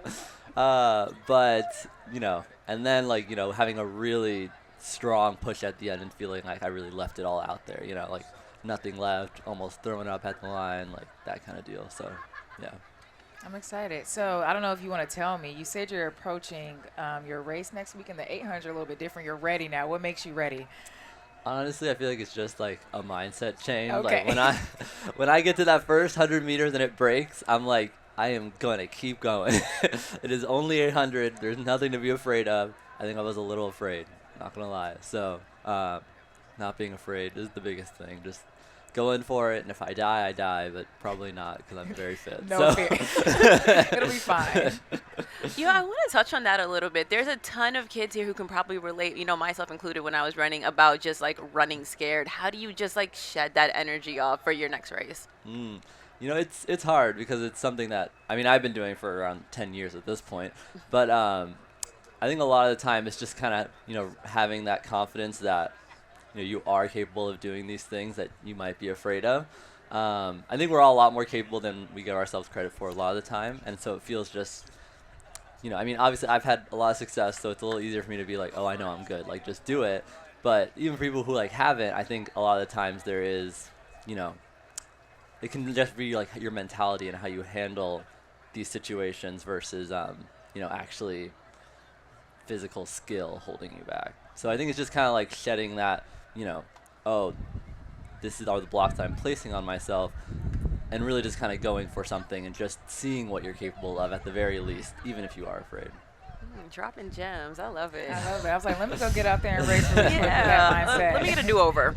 go. But, you know, and then like, you know, having a really strong push at the end and feeling like I really left it all out there, you know, like nothing left, almost throwing up at the line, like that kind of deal. So, yeah. I'm excited. So I don't know if you want to tell me. You said you're approaching your race next week in the 800 a little bit different. You're ready now. What makes you ready? Honestly, I feel like it's just like a mindset change. Okay. Like when I get to that first 100 meters and it breaks, I'm like, I am going to keep going. It is only 800. There's nothing to be afraid of. I think I was a little afraid, not going to lie. So not being afraid is the biggest thing. Just go in for it, and if I die, I die, but probably not because I'm very fit. No so. fear. It'll be fine. Yeah, I want to touch on that a little bit. There's a ton of kids here who can probably relate, you know, myself included when I was running, about just like running scared. How do you just like shed that energy off for your next race? You know, it's hard because it's something that, I mean, I've been doing for around 10 years at this point, but I think a lot of the time it's just kind of, you know, having that confidence that, you know, you are capable of doing these things that you might be afraid of. I think we're all a lot more capable than we give ourselves credit for a lot of the time, and so it feels just, you know, I mean, obviously I've had a lot of success, so it's a little easier for me to be like, oh, I know I'm good, like just do it. But even for people who like haven't, I think a lot of the times there is, you know, it can just be like your mentality and how you handle these situations versus, you know, actually physical skill holding you back. So I think it's just kind of like shedding that, you know, oh, this is all the blocks I'm placing on myself, and really just kind of going for something and just seeing what you're capable of at the very least, even if you are afraid. Dropping gems. I love it. I love it. I was like, let me go get out there and race really quick with that mindset. Let me get a do-over.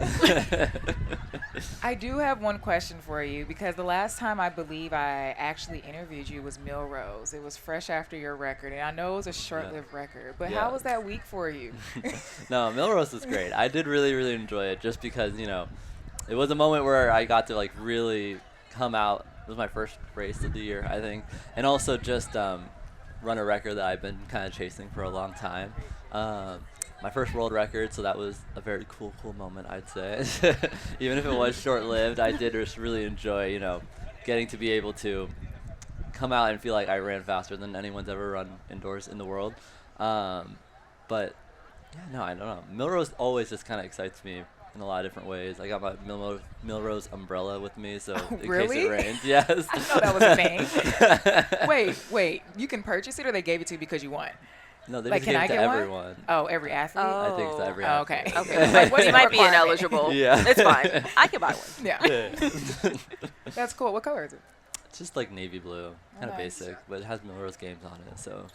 I do have one question for you, because the last time I believe I actually interviewed you was Millrose. It was fresh after your record, and I know it was a short-lived record, but how was that week for you? No, Millrose was great. I did really, really enjoy it just because, you know, it was a moment where I got to like really come out. It was my first race of the year, I think, and also just run a record that I've been kind of chasing for a long time. My first world record, so that was a very cool moment, I'd say. Even if it was short-lived, I did just really enjoy, you know, getting to be able to come out and feel like I ran faster than anyone's ever run indoors in the world. But yeah, no, I don't know. Millrose always just kind of excites me in a lot of different ways. I got my Millrose umbrella with me, so in case it rains. Yes. I know that was a thing. Wait. You can purchase it, or they gave it to you because you won? No, they like, just gave it to everyone. Oh, every athlete? I think so, every athlete. Okay. Like, what might be ineligible. Yeah. It's fine. I can buy one. Yeah. That's cool. What color is it? It's just like navy blue. Kind of nice. basic, but it has Millrose games on it, so.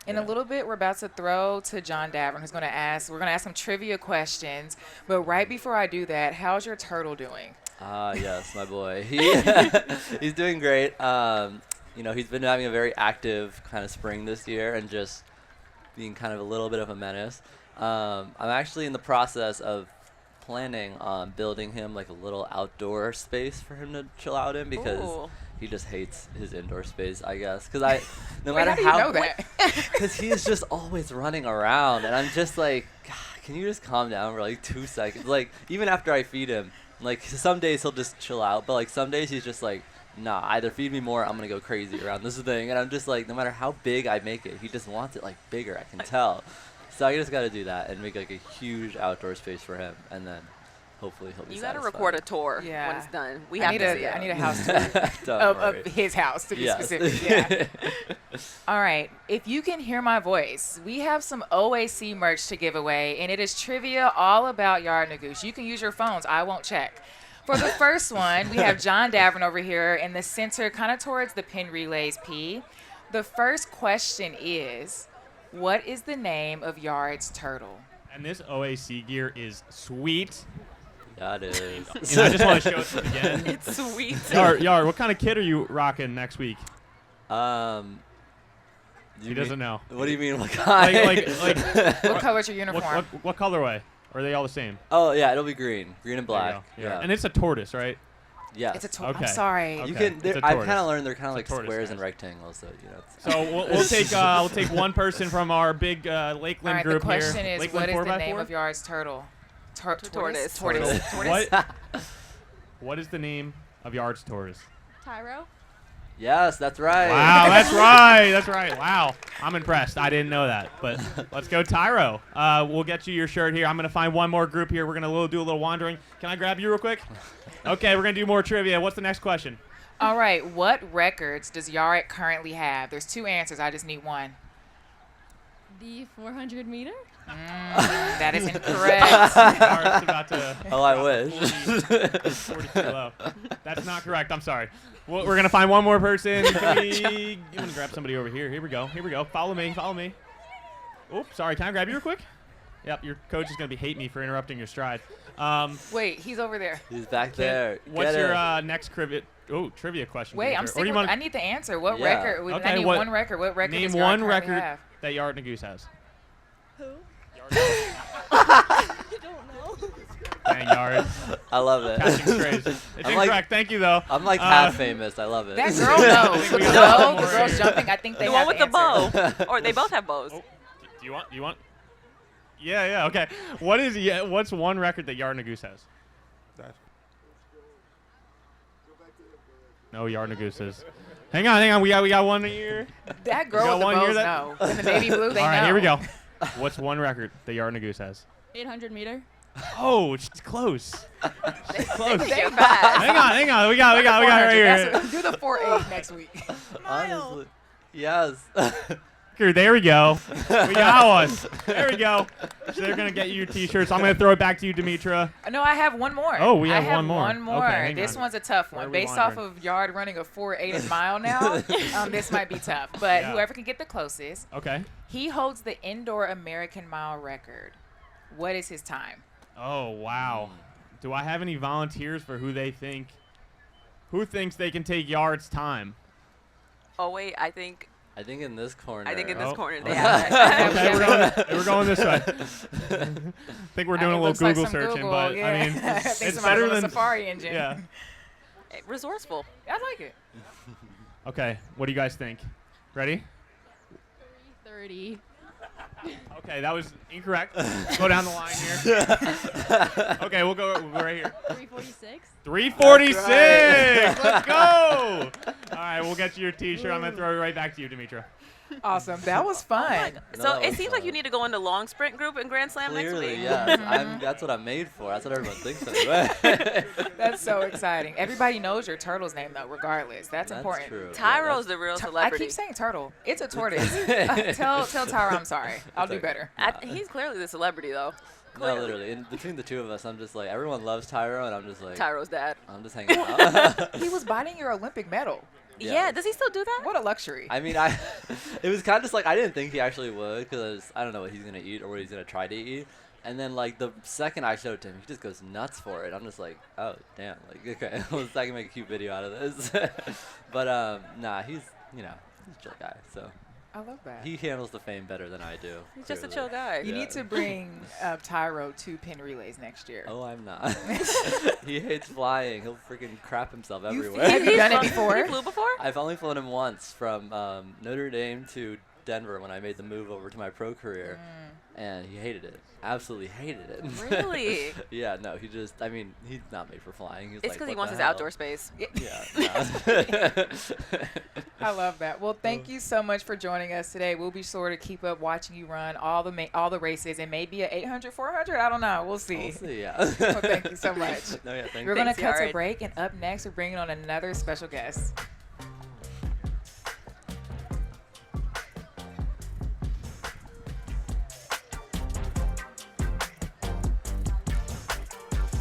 In a little bit, we're about to throw to John Davern, who's going to ask. We're going to ask some trivia questions. But right before I do that, how's your turtle doing? Yes, my boy. He's doing great. You know, he's been having a very active kind of spring this year and just being kind of a little bit of a menace. I'm actually in the process of planning on building him like a little outdoor space for him to chill out in, because he just hates his indoor space, I guess. Because no Wait, matter how do you know that? because he is just always running around, and I'm just like, God, can you just calm down for like 2 seconds? Like, even after I feed him, like some days he'll just chill out, but like some days he's just like, nah, either feed me more, I'm gonna go crazy around this thing. And I'm just like, no matter how big I make it, he just wants it like bigger, I can tell. So I just gotta do that and make like a huge outdoor space for him, and then hopefully he'll be You satisfied. gotta record a tour Yeah. when it's done. We I have need to see I it. need a house tour of his house, to be Yes. specific. Yeah. All right. If you can hear my voice, we have some OAC merch to give away, and it is trivia all about Yared Nuguse. You can use your phones. I won't check. For the first one, we have John Davern over here in the center, kind of towards the Penn Relays P. The first question is, what is the name of Yared's turtle? And this OAC gear is sweet. Yeah, it is. And I just want to show it to you again. It's sweet. Yard, what kind of kit are you rocking next week? He doesn't know. What do you mean? What kind? Like What color's your uniform? what colorway? Or are they all the same? Oh yeah, it'll be green and There you black. go. Yeah. And it's a tortoise, right? Yes. It's a tortle. Okay. I'm sorry. Okay. You can. It's a I've tortoise. kind of learned they're kind of like It's a tortoise, squares and guys. rectangles, so you know. So we'll take one person from our big Lakeland All right, group the question here. is, Lakeland what is the name 4x4? of Yared's turtle? Tortoise. Tortoise. What is the name of Yard's tortoise? Tyro. Yes, that's right. Wow, that's right. That's right. Wow. I'm impressed. I didn't know that. But let's go, Tyro. We'll get you your shirt here. I'm going to find one more group here. We're going to do a little wandering. Can I grab you real quick? Okay, we're going to do more trivia. What's the next question? All right, what records does Yared currently have? There's 2 answers. I just need one. The 400 meter. That is incorrect. Yard's about to Oh, I wish. 42 low. That's not correct. I'm sorry. Well, we're going to find one more person. I'm going to grab somebody over here. Here we go. Here we go. Follow me. Follow me. Oops, sorry. Can I grab you real quick? Yep, your coach is going to hate me for interrupting your stride. Wait, he's over there. He's back there. What's Get your him. next trivia question? Wait, I'm Demetra? Or sticking you with, wanna I need the answer. What Yeah. record? Okay, I need what- one record. What record Name does Yared one currently record have? that Yared Nuguse has. Who? Yard. I don't know. Dang, Yard. I love it. Catching strays. It's I'm like- incorrect. Thank you, though. I'm like half famous. I love it. That girl knows. we The got one bow, the more girl's here. jumping. I think they The have one with the answer. bow. Or they both have bows. Oh, do you want? Yeah, okay. What's one record that Yared Nuguse has? No, Yared Nuguse is. Hang on. We got one here. That girl got with the one here bows that- know. In the baby blue, they All right, know. here we go. What's one record that Yared Nuguse has? 800 meter. Oh, it's close. Close. They're fast. Hang on. We got it right here. Do the 4-8 next week. Honestly. Yes. There we go. We got one. There we go. So they're going to get you your T-shirts. I'm going to throw it back to you, Demitra. No, I have one more. Oh, we have I have one more. one more. Okay, hang This on. one's a tough Where are one. we Based off wandering? of Yared running a 4.8 mile now, this might be tough. But Yeah. whoever can get the closest, Okay. he holds the indoor American mile record. What is his time? Oh, wow. Do I have any volunteers for who thinks they can take Yard's time? Oh, wait. I think in this corner. in this Oh. corner they Okay. have it. Okay, we're going this way. I think we're doing It a little looks like Google some searching, Google, but yeah. I mean, I think it's somebody's better on the than Safari engine. yeah. Resourceful. I like it. Okay, what do you guys think? Ready? 330. Okay, that was incorrect. Go down the line here. Okay, we'll go right here. 346. 346. Let's go. All right, we'll get you your T-shirt. I'm gonna throw it right back to you, Demitra. Awesome. That was fun. So that it was seems like fun. you need to go into long sprint group in Grand Slam next Clearly, week. yes. That's what I'm made for. That's what everyone thinks anyway. That's so exciting. Everybody knows your turtle's name, though, regardless. That's important. True. Tyro's the real I celebrity. keep saying turtle. It's a tortoise. tell Tyra I'm sorry. I'll do better. He's clearly the celebrity, though. No, Clearly. literally. In between the two of us, I'm just like, everyone loves Tyro, and I'm just like, Tyro's dad. I'm just hanging out. He was biting your Olympic medal. Yeah. Does he still do that? What a luxury. I mean, it was kind of just like, I didn't think he actually would, because I don't know what he's going to eat or what he's going to try to eat. And then, like, the second I showed it to him, he just goes nuts for it. I'm just like, oh, damn. Like, okay, I can make a cute video out of this. But, nah, he's a chill guy, so. I love that. He handles the fame better than I do. He's just a clearly. chill guy. You need to bring Tyro to Penn Relays next year. Oh, I'm not. He hates flying. He'll freaking crap himself everywhere. Have you done it before? You flew before? I've only flown him once from Notre Dame to Denver when I made the move over to my pro career, and he hated it. Absolutely hated it. Really? Yeah, no, he's not made for flying. He's It's because he wants his outdoor space. Yeah. No. I love that. Well, thank you so much for joining us today. We'll be sure to keep up watching you run all the races and maybe a 800, 400. I don't know. We'll see. We'll see, yeah. Well, thank you so much. No, yeah, thank We're you. going to cut to Yared. a break, and up next, we're bringing on another special guest.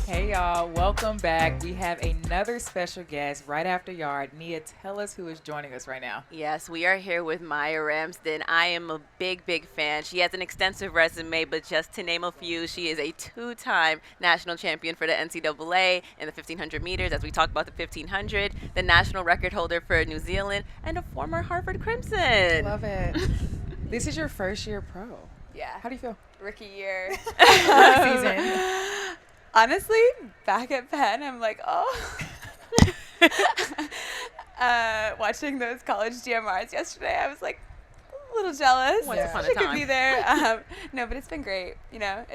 Hey y'all, welcome back. We have another special guest right after Yared. Nia, tell us who is joining us right now. Yes, we are here with Maia Ramsden. I am a big, big fan. She has an extensive resume, but just to name a few, she is a 2-time national champion for the NCAA in the 1500 meters, as we talked about the 1500, the national record holder for New Zealand, and a former Harvard Crimson. Love it. This is your first year pro. Yeah. How do you feel? Rookie year. Season. Honestly, back at Penn, I'm like, oh. Watching those college DMRs yesterday, I was like a little jealous. Once upon a She could time. be there. No, but it's been great. You know,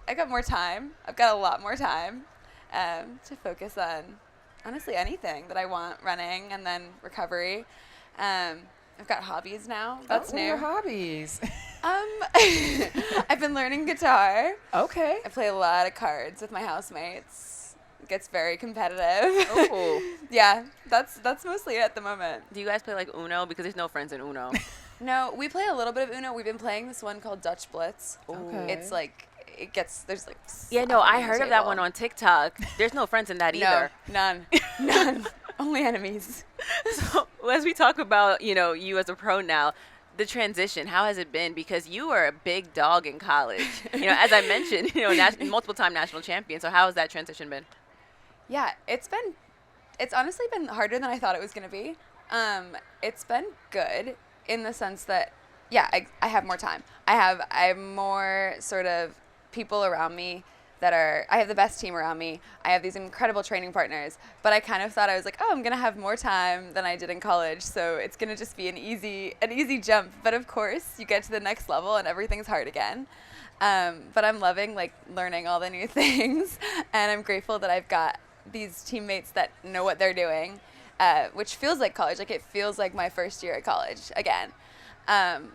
I got more time. I've got a lot more time to focus on, honestly, anything that I want running and then recovery. I've got hobbies now. That's What are new. your hobbies? I've been learning guitar. Okay. I play a lot of cards with my housemates. It gets very competitive. Oh. Yeah, that's mostly it at the moment. Do you guys play like Uno? Because there's no friends in Uno. No, we play a little bit of Uno. We've been playing this one called Dutch Blitz. Okay. It's like, there's like Yeah, no, slap I on the heard of that table. one on TikTok. There's no friends in that either. No, none. Only enemies. So as we talk about, you as a pro now, the transition, how has it been? Because you were a big dog in college. As I mentioned, multiple-time national champion. So how has that transition been? Yeah, it's honestly been harder than I thought it was going to be. It's been good in the sense that, yeah, I have more time. I have more sort of people around me I have the best team around me. I have these incredible training partners, but I kind of thought I was like, oh, I'm going to have more time than I did in college. So it's going to just be an easy jump. But of course you get to the next level and everything's hard again. But I'm loving learning all the new things. And I'm grateful that I've got these teammates that know what they're doing, which feels like college. Like it feels like my first year at college again.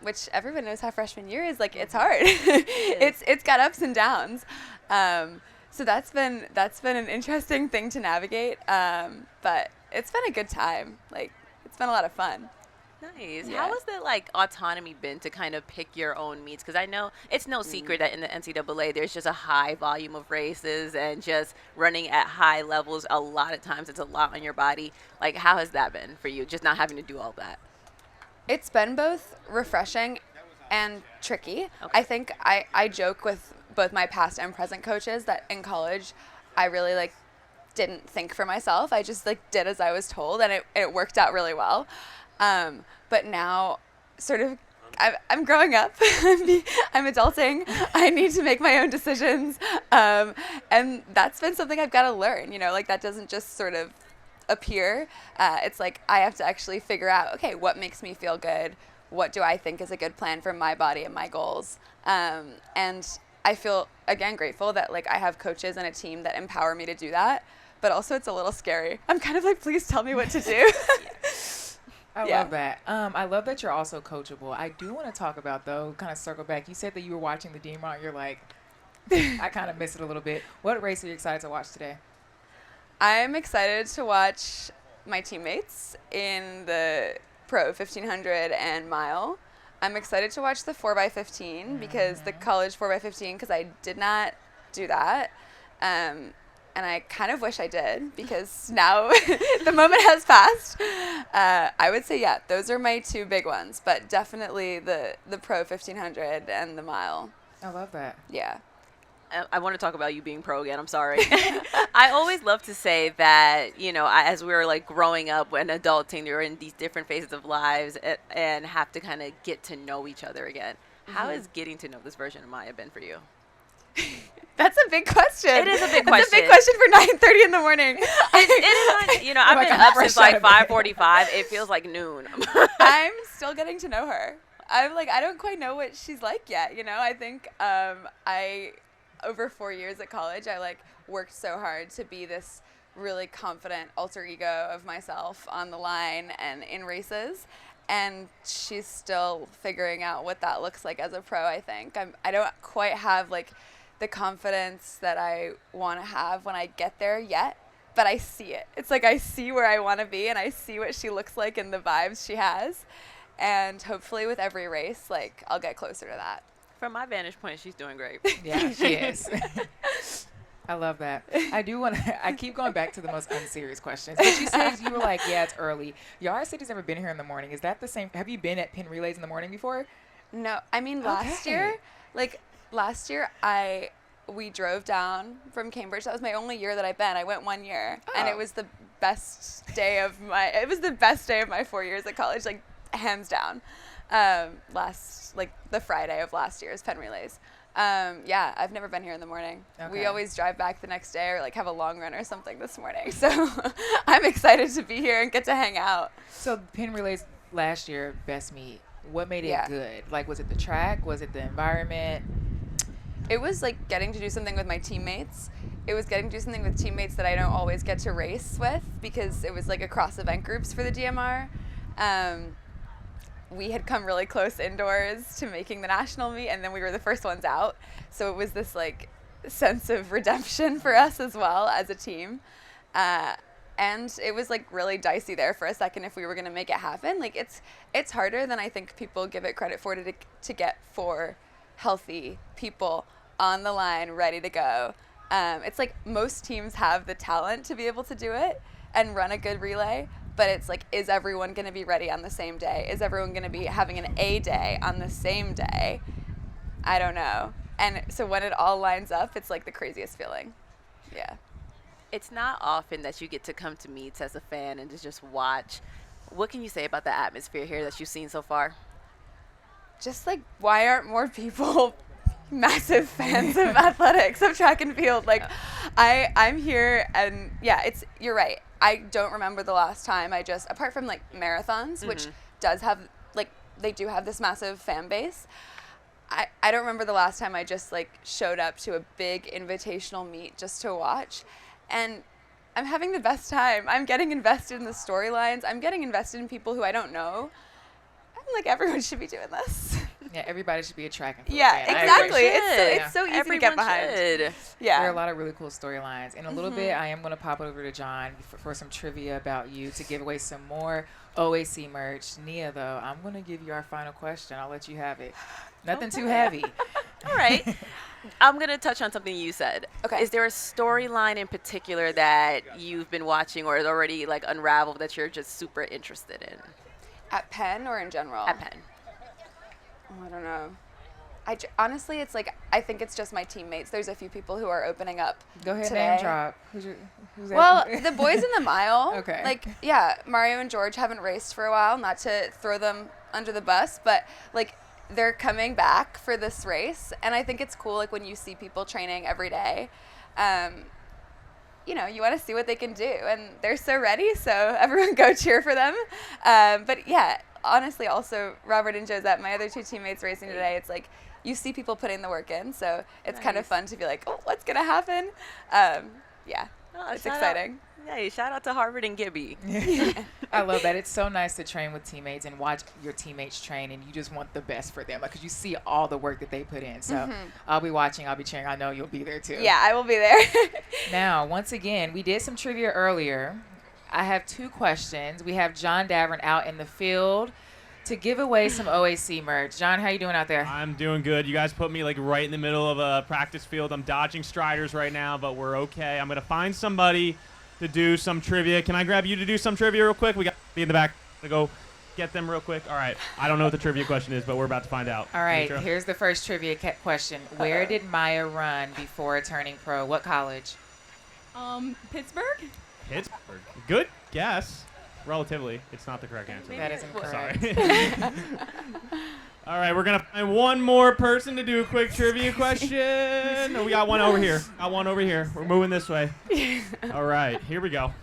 Which everyone knows how freshman year is. Like it's hard. It's got ups and downs. So that's been an interesting thing to navigate. But it's been a good time. Like it's been a lot of fun. Nice. Yeah. How has the autonomy been to kind of pick your own meets? Because I know it's no secret that in the NCAA there's just a high volume of races and just running at high levels. A lot of times it's a lot on your body. Like how has that been for you? Just not having to do all that. It's been both refreshing and tricky. Okay. I think I joke with both my past and present coaches that in college I really didn't think for myself. I just did as I was told, and it worked out really well. But now sort of I'm growing up. I'm adulting. I need to make my own decisions. And that's been something I've got to learn, that doesn't just sort of appear. It's like I have to actually figure out, okay, what makes me feel good? What do I think is a good plan for my body and my goals? And I feel, again, grateful that I have coaches and a team that empower me to do that. But also it's a little scary. I'm kind of please tell me what to do. I love that. I love that you're also coachable. I do want to talk about, though, kind of circle back. You said that you were watching the DMR. You're like, I kind of missed it a little bit. What race are you excited to watch today? I'm excited to watch my teammates in the Pro 1500 and mile. I'm excited to watch the 4x15 because the college 4x15, because I did not do that. And I kind of wish I did because now the moment has passed. I would say, yeah, those are my two big ones, but definitely the Pro 1500 and the mile. I love that. Yeah. I want to talk about you being pro again. I'm sorry. I always love to say that, you know, as we were like growing up and adulting, you're in these different phases of lives and have to kind of get to know each other again. How has getting to know this version of Maia been for you? That's a big question. It is a big question. It's a big question for 9:30 in the morning. It is, you know, I've been up since like 5:45. It feels like noon. I'm still getting to know her. I don't quite know what she's like yet. You know, I think over 4 years at college, I like worked so hard to be this really confident alter ego of myself on the line and in races. And she's still figuring out what that looks like as a pro, I think. I don't quite have like the confidence that I want to have when I get there yet, but I see it. It's like I see where I want to be and I see what she looks like and the vibes she has. And hopefully with every race, like I'll get closer to that. From my vantage point, she's doing great. Yeah, she is. I love that. I do want to, I keep going back to the most unserious questions. But you said you were like, yeah, it's early. Yared said he's never been here in the morning. Is that the same? Have you been at Penn Relays in the morning before? No, I mean last year we drove down from Cambridge. That was my only year that I've been. I went 1 year and it was the best day of my 4 years at college, like hands down. The Friday of last year's Penn Relays. Yeah, I've never been here in the morning. Okay. We always drive back the next day or like have a long run or something this morning. So I'm excited to be here and get to hang out. So Penn Relays last year, best meet. What made it good? Like, was it the track? Was it the environment? It was like getting to do something with my teammates. It was getting to do something with teammates that I don't always get to race with because it was like across event groups for the DMR. We had come really close indoors to making the national meet, and then we were the first ones out. So it was this like sense of redemption for us as well as a team. And it was like really dicey there for a second if we were going to make it happen. Like it's harder than I think people give it credit for to get 4 healthy people on the line ready to go. It's like most teams have the talent to be able to do it and run a good relay. But it's like, is everyone going to be ready on the same day? Is everyone going to be having an A day on the same day? I don't know. And so when it all lines up, it's like the craziest feeling. Yeah. It's not often that you get to come to meets as a fan and to just watch. What can you say about the atmosphere here that you've seen so far? Just like, why aren't more people massive fans of athletics, of track and field? Like, I'm here and yeah, you're right. I don't remember the last time apart from like marathons, which does have like, they do have this massive fan base. I don't remember the last time I just like showed up to a big invitational meet just to watch. And I'm having the best time. I'm getting invested in the storylines. I'm getting invested in people who I don't know. I'm like, everyone should be doing this. Yeah, everybody should be a track and field fan. fan. Exactly. It's so easy to get behind. Should. Yeah. There are a lot of really cool storylines. In a little bit, I am going to pop over to John for some trivia about you to give away some more OAC merch. Nia, though, I'm going to give you our final question. I'll let you have it. Nothing too heavy. All right. I'm going to touch on something you said. Okay. Is there a storyline in particular that you've been watching or is already like unraveled that you're just super interested in? At Penn or in general? At Penn. Oh, I don't know. Honestly, it's like, I think it's just my teammates. There's a few people who are opening up Go ahead, today. name drop. Who's that? Well, the boys in the mile. Okay. Like, yeah, Mario and George haven't raced for a while, not to throw them under the bus, but like, they're coming back for this race. And I think it's cool, like, when you see people training every day, you know, you want to see what they can do. And they're so ready, so everyone go cheer for them. But yeah, honestly, also, Robert and Josette, my other 2 teammates racing today, it's like, you see people putting the work in, so it's kind of fun to be like, oh, what's going to happen? Yeah, it's exciting. Yeah, shout out to Harvard and Gibby. I love that. It's so nice to train with teammates and watch your teammates train, and you just want the best for them because you see all the work that they put in. So I'll be watching. I'll be cheering. I know you'll be there, too. Yeah, I will be there. Now, once again, we did some trivia earlier. I have 2 questions. We have John Davern out in the field to give away some OAC merch. John, how you doing out there? I'm doing good. You guys put me like right in the middle of a practice field. I'm dodging striders right now, but we're okay. I'm going to find somebody to do some trivia. Can I grab you to do some trivia real quick? We got me in the back. I'm going to go get them real quick? All right. I don't know what the trivia question is, but we're about to find out. All right, Demitra? here's the first trivia question. Where did Maia run before turning pro? What college? Pittsburgh? Pittsburgh. Good guess. Relatively. It's not the correct answer. That is incorrect. Sorry. All right, we're going to find one more person to do a quick trivia question. Oh, we got one over here. We're moving this way. All right, here we go.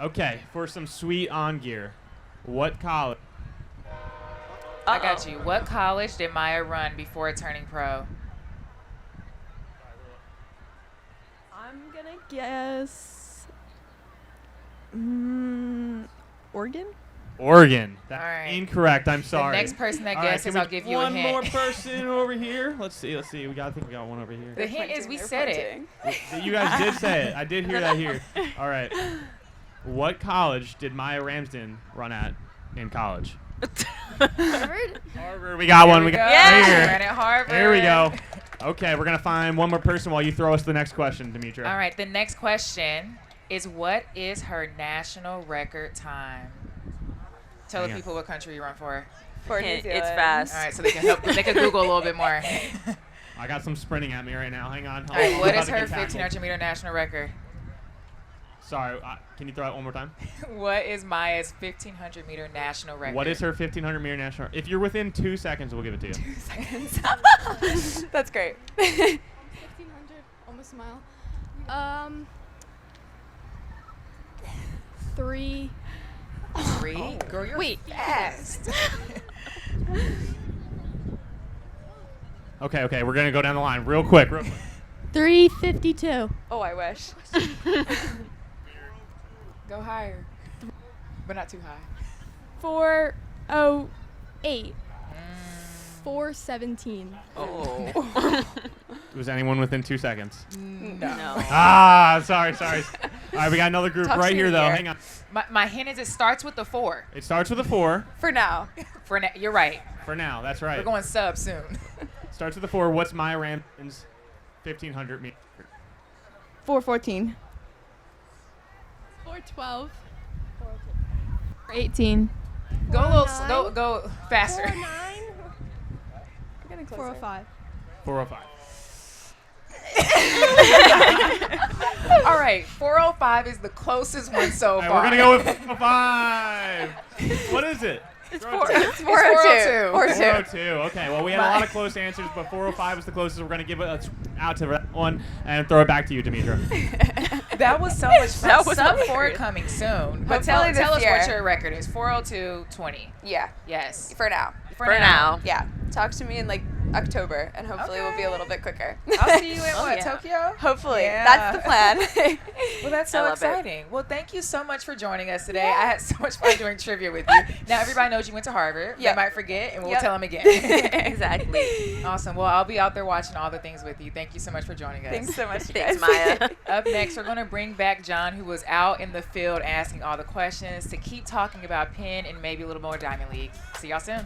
Okay, for some sweet on gear. What college? I got you. What college did Maia run before turning pro? I'm gonna guess. Oregon? Oregon. That's All right. incorrect. I'm sorry. The next person that All right, guesses, can we I'll give you a one hint. more person over here. Let's see. I think we got one over here. The hint is we said it. You guys did say it. I did hear that here. All right. What college did Maia Ramsden run at in college? Harvard? Harvard. We got one. We got right here. Ran at Harvard. There we go. Okay, we're gonna find one more person while you throw us the next question, Demitra. All right, the next question is what is her national record time? Tell the people what country you run for. For New It's Zealand. fast. All right, so they can help. They can Google a little bit more. I got some sprinting at me right now. Hang on. All right, I'm what about is to her get tackled. 1500 meter national record? Sorry, can you throw it one more time? What is Maia's 1500 meter national record? What is her 1500 meter national? If you're within 2 seconds, we'll give it to you. 2 seconds. That's great. 1500, almost a mile. 3. 3? Girl, you're Wait. fast. Okay, we're gonna go down the line real quick. 352. Oh, I wish. Go higher, but not too high. 408. 417. Oh. Was anyone within 2 seconds? No. Ah, sorry. All right, we got another group Talk right to here, me though. here. Hang on. My hint is it starts with the 4. It starts with a 4. For now. You're right. For now, that's right. We're going sub soon. Starts with a 4. What's Maia Ramsden's 1500 meter? 414. 412. 418. Go a little, go faster. 409. We're getting closer. 405. 405. All right, 405 is the closest one so All right, far. we're gonna go with 405. What is it? It's Throw it to- 402. 402. 402. Okay, well, we had a lot of close answers, but 405 is the closest. We're going to give it out to that one and throw it back to you, Demitra. That was so much fun. That was Sub 4 hilarious. coming soon. But Hopefully tell us this what year. your record is. 402.20. Yeah. Yes. For now. For now. Yeah. Talk to me in like October, and hopefully we'll be a little bit quicker. I'll see you in Oh, what, yeah. Tokyo? Hopefully. Yeah. That's the plan. Well, that's I so love it. exciting. Well, thank you so much for joining us today. I had so much fun doing trivia with you. Now everybody knows you went to Harvard. Yep. They might forget, and we'll Yep. tell them again. Exactly. Awesome. Well, I'll be out there watching all the things with you. Thank you so much for joining us. Thanks so much, you Thanks, guys. Maia. Up next, we're going to bring back John, who was out in the field asking all the questions, to keep talking about Penn and maybe a little more Diamond League. See y'all soon.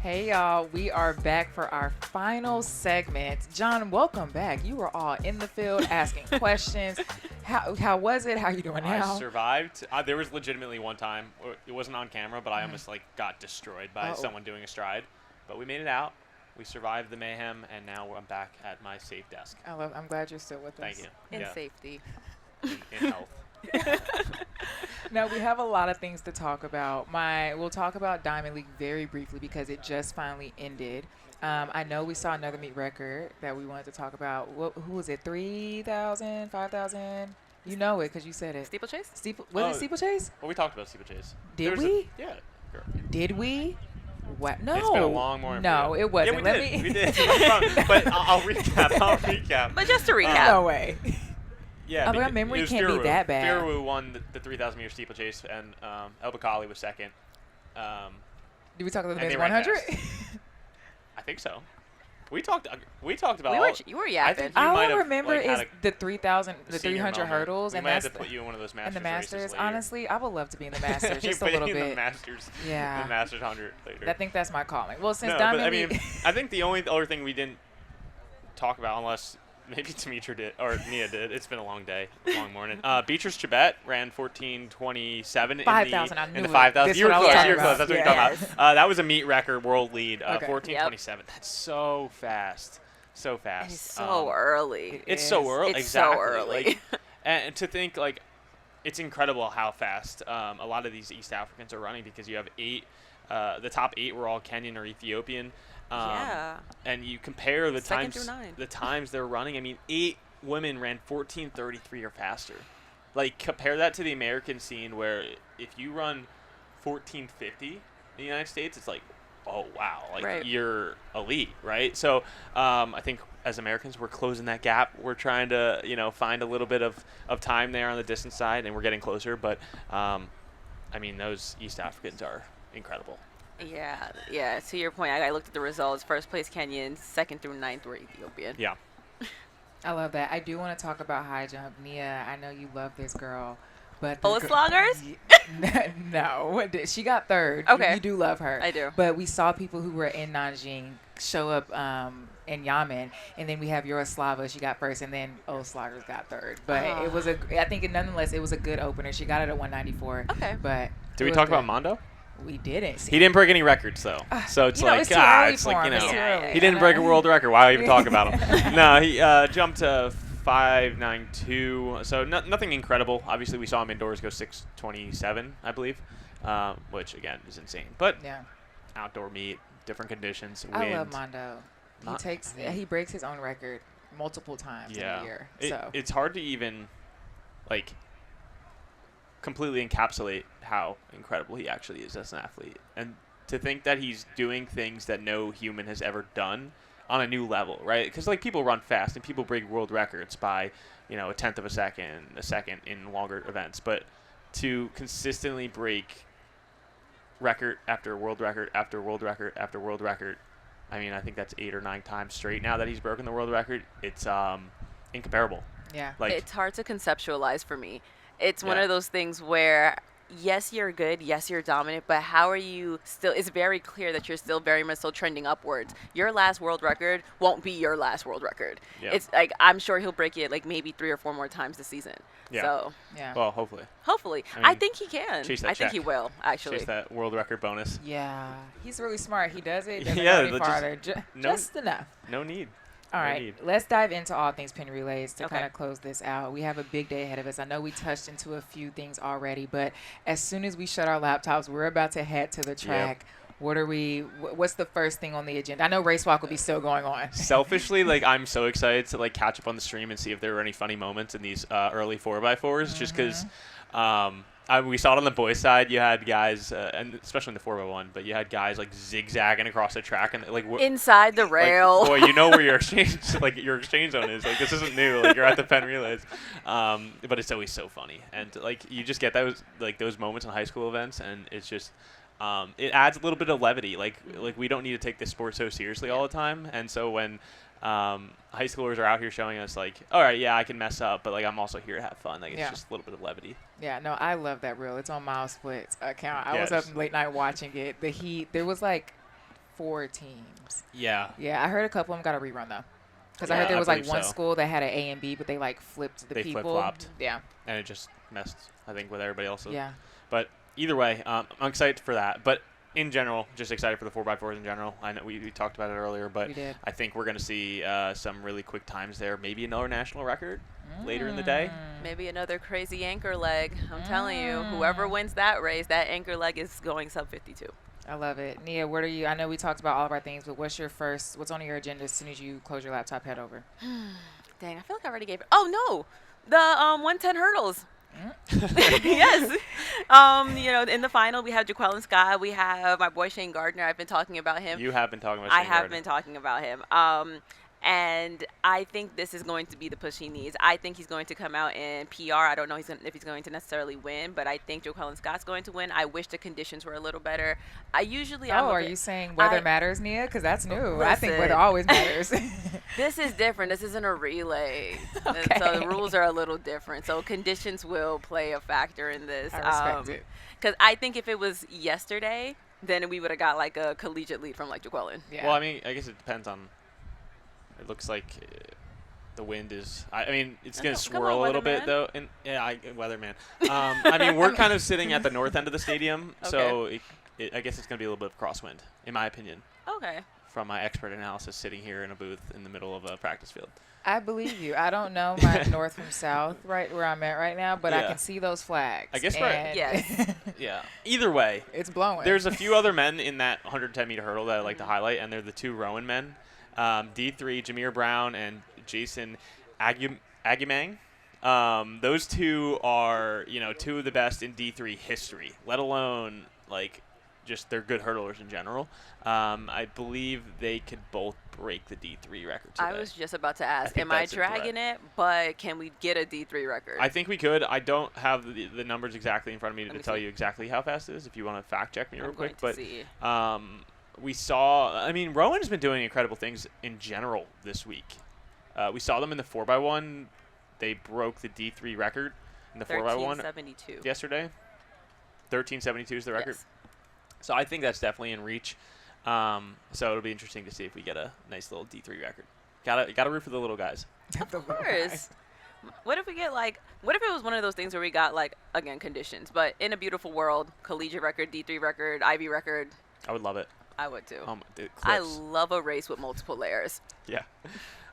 Hey, y'all. We are back for our final segment. John, welcome back. You were all in the field asking questions. How was it? How you doing now? I survived. There was legitimately one time, it wasn't on camera, but I almost got destroyed by someone doing a stride. But we made it out. We survived the mayhem, and now I'm back at my safe desk. I'm glad you're still with us. Thank you. In Yeah, safety. in health. Now, we have a lot of things to talk about. We'll talk about Diamond League very briefly because it just finally ended. I know we saw another meet record that we wanted to talk about. Who was it? 3,000, 5,000? You know it because you said it. Steeplechase? Was it steeplechase? Well, we talked about steeplechase. Did There was we? Yeah. Girl. Did we? What? No. It's been a long morning. No, it wasn't. Yeah, we Let did. me. We did. But I'll recap. But just to recap. No way. Yeah, My because memory it was can't be Fiorwu. that bad. Fiorwu won the 3,000 meter steeplechase, and El Bakali was second. Did we talk about the And men's they ran 100? I think so. We talked about. You were I yapping. think you All might I have, remember like, is had the 3,000, the senior 300 moment. hurdles, We and might have that's to put you in one of those and masters the races Masters. later. Honestly, I would love to be in the Masters just a Put you little in bit. the Masters. Yeah. The Masters 100 later. I think that's my calling. Well, since No, Diamond but I mean, League, I think the only other thing we didn't talk about, unless maybe Demitra did, or Nia did. It's been a long day, long morning. Beatrice Chibet ran 14:27 in the 5,000. You were close. That's what you're talking about. That was a meet record world lead, 14:27. That's so fast. So fast. And it's so early. It's so early. Exactly. So early. Like, and to think, like, it's incredible how fast a lot of these East Africans are running, because you have 8. The top 8 were all Kenyan or Ethiopian. And you compare the times they're running. I mean, 8 women ran 14:33 or faster. Like, compare that to the American scene, where if you run 14:50 in the United States, it's like, oh wow, like you're elite, right? So I think as Americans, we're closing that gap. We're trying to find a little bit of time there on the distance side, and we're getting closer. But I mean, those East Africans are incredible. Yeah. To your point, I looked at the results. First place Kenyan, 2nd through 9th were Ethiopian. Yeah. I love that. I do want to talk about high jump. Nia, I know you love this girl, but sloggers? No, she got 3rd. Okay, you do love her. I do. But we saw people who were in Nanjing show up in Xiamen, and then we have Yaroslava. She got 1st, and then Sloggers got 3rd. But it was I think nonetheless it was a good opener. She got it at 194. Okay. But did we talk about Mondo? We didn't. He didn't break any records, though. So it's like, it's like, he didn't break a world record. Why even talk about him? No, he jumped to 5.92. So nothing incredible. Obviously, we saw him indoors go 6.27, I believe, which, again, is insane. But outdoor meet, different conditions, wind. I love Mondo. He breaks his own record multiple times in a year. It's hard to even, like, completely encapsulate how incredible he actually is as an athlete, and to think that he's doing things that no human has ever done on a new level, right? Because like people run fast and people break world records by a 1/10 of a second in longer events, but to consistently break record after world record after world record after world record, I mean, I think that's 8 or 9 times straight now that he's broken the world record. It's incomparable. Yeah, like, it's hard to conceptualize for me. It's one of those things where, yes, you're good, yes, you're dominant, but how are you still? It's very clear that you're still very much so trending upwards. Your last world record won't be your last world record. Yeah. It's like, I'm sure he'll break it like maybe 3 or 4 more times this season. Yeah. So, well, hopefully. I think he can. I think he will, actually. Chase that world record bonus. Yeah. He's really smart. He does it. Doesn't go any farther. Just enough. No need. All right, let's dive into all things Penn Relays to kind of close this out. We have a big day ahead of us. I know we touched into a few things already, but as soon as we shut our laptops, we're about to head to the track. What's the first thing on the agenda? I know Race Walk will be still going on. Selfishly, like, I'm so excited to like catch up on the stream and see if there were any funny moments in these early 4x4s, just because we saw it on the boys' side. You had guys, and especially in the 4x1, but you had guys like zigzagging across the track and like inside the rail. Like, boy, you know where your exchange zone is. Like, this isn't new. Like, you're at the Penn Relays, but it's always so funny, and like you just get those moments in high school events, and it's just. It adds a little bit of levity. Like we don't need to take this sport so seriously all the time, and so when high schoolers are out here showing us like, all right, I can mess up, but like I'm also here to have fun. Like it's just a little bit of levity. Yeah, no, I love that reel. It's on Miles Split's account. I was up late night watching it. The Heat, there was like 4 teams. Yeah. Yeah, I heard a couple of them got a rerun though. Because I heard there was like one school that had an A and B, but they like flipped the people. They flip-flopped. Yeah. And it just messed, I think, with everybody else. Yeah. But either way, I'm excited for that. But in general, just excited for the 4x4s in general. I know we talked about it earlier, but I think we're going to see some really quick times there. Maybe another national record later in the day. Maybe another crazy anchor leg. I'm telling you, whoever wins that race, that anchor leg is going sub 52. I love it. Nia, what are you? I know we talked about all of our things, but what's on your agenda as soon as you close your laptop, head over? Dang, I feel like I already gave it. Oh, no. The 110 hurdles. Yes. In the final, we have Jaqueline Scott. We have my boy Shane Gardner. I've been talking about him. You have been talking about Shane Gardner. I have been talking about him. And I think this is going to be the push he needs. I think he's going to come out in PR. I don't know if he's going to necessarily win, but I think Jaqueline Scott's going to win. I wish the conditions were a little better. Are you saying weather matters, Nia? Because that's new. Listen, I think weather always matters. This is different. This isn't a relay. Okay. And so the rules are a little different. So conditions will play a factor in this. I respect it. Because I think if it was yesterday, then we would have got like a collegiate lead from like Jaqueline. Yeah. Well, I mean, I guess it depends on. It looks like The wind is. I mean, it's going to Come swirl on, a little bit weatherman. though. And weatherman. I mean, we're kind of sitting at the north end of the stadium, so I guess it's going to be a little bit of crosswind, in my opinion. Okay. From my expert analysis, sitting here in a booth in the middle of a practice field. I believe you. I don't know my north from south right where I'm at right now, but I can see those flags. I guess Yes. Yeah. Either way, it's blowing. there's a few other men in that 110-meter hurdle that I'd like to highlight, and they're the two Rowan men, D3, Jameer Brown, and Jason Agumang. Those two are, two of the best in D3 history, let alone, just they're good hurdlers in general. I believe they could both break the D3 record today. I was just about to ask, am I dragging it? But can we get a D3 record? I think we could. I don't have the numbers exactly in front of me to tell you exactly how fast it is if you want to fact check me real quick. But we saw, Rowan's been doing incredible things in general this week. We saw them in the 4x1. They broke the D3 record in the 4x1 yesterday. 13.72 is the record. Yes. So I think that's definitely in reach. So it'll be interesting to see if we get a nice little D3 record. Gotta root for the little guys. Of course. What if we get what if it was one of those things where we got again, conditions, but in a beautiful world, collegiate record, D3 record, Ivy record? I would love it. I would too. Dude, I love a race with multiple layers. Yeah.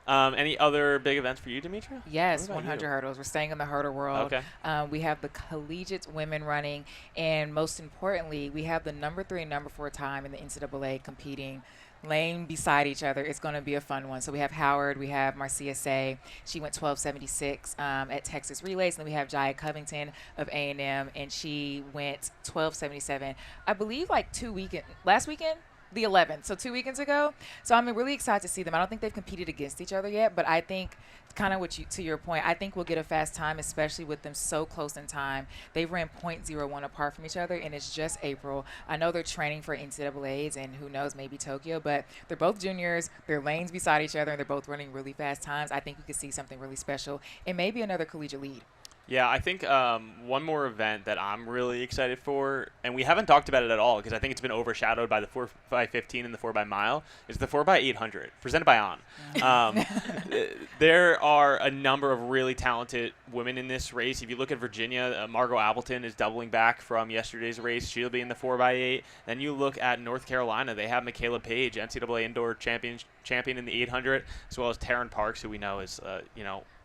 Any other big events for you, Demitra? Yes, 100 hurdles. We're staying in the hurdle world. Okay. We have the collegiate women running, and most importantly, we have the number 3 and number 4 time in the NCAA competing lane beside each other. It's going to be a fun one. So we have Howard, we have Marcia Say. She went 12.76 at Texas Relays, and then we have Jaya Covington of A&M, and she went 12.77. I believe last weekend. The 11th, so 2 weekends ago. So I'm really excited to see them. I don't think they've competed against each other yet, but I think kind of to your point, I think we'll get a fast time, especially with them so close in time. They ran 0.01 apart from each other, and it's just April. I know they're training for NCAAs and who knows, maybe Tokyo, but they're both juniors. They're lanes beside each other, and they're both running really fast times. I think we could see something really special and maybe another collegiate lead. Yeah, I think one more event that I'm really excited for, and we haven't talked about it at all because I think it's been overshadowed by the 4x15 and the 4x-mile, is the 4x800 presented by On. There are a number of really talented women in this race. If you look at Virginia, Margot Appleton is doubling back from yesterday's race. She'll be in the 4x8. Then you look at North Carolina. They have Michaela Page, NCAA indoor champion in the 800, as well as Taryn Parks, who we know is,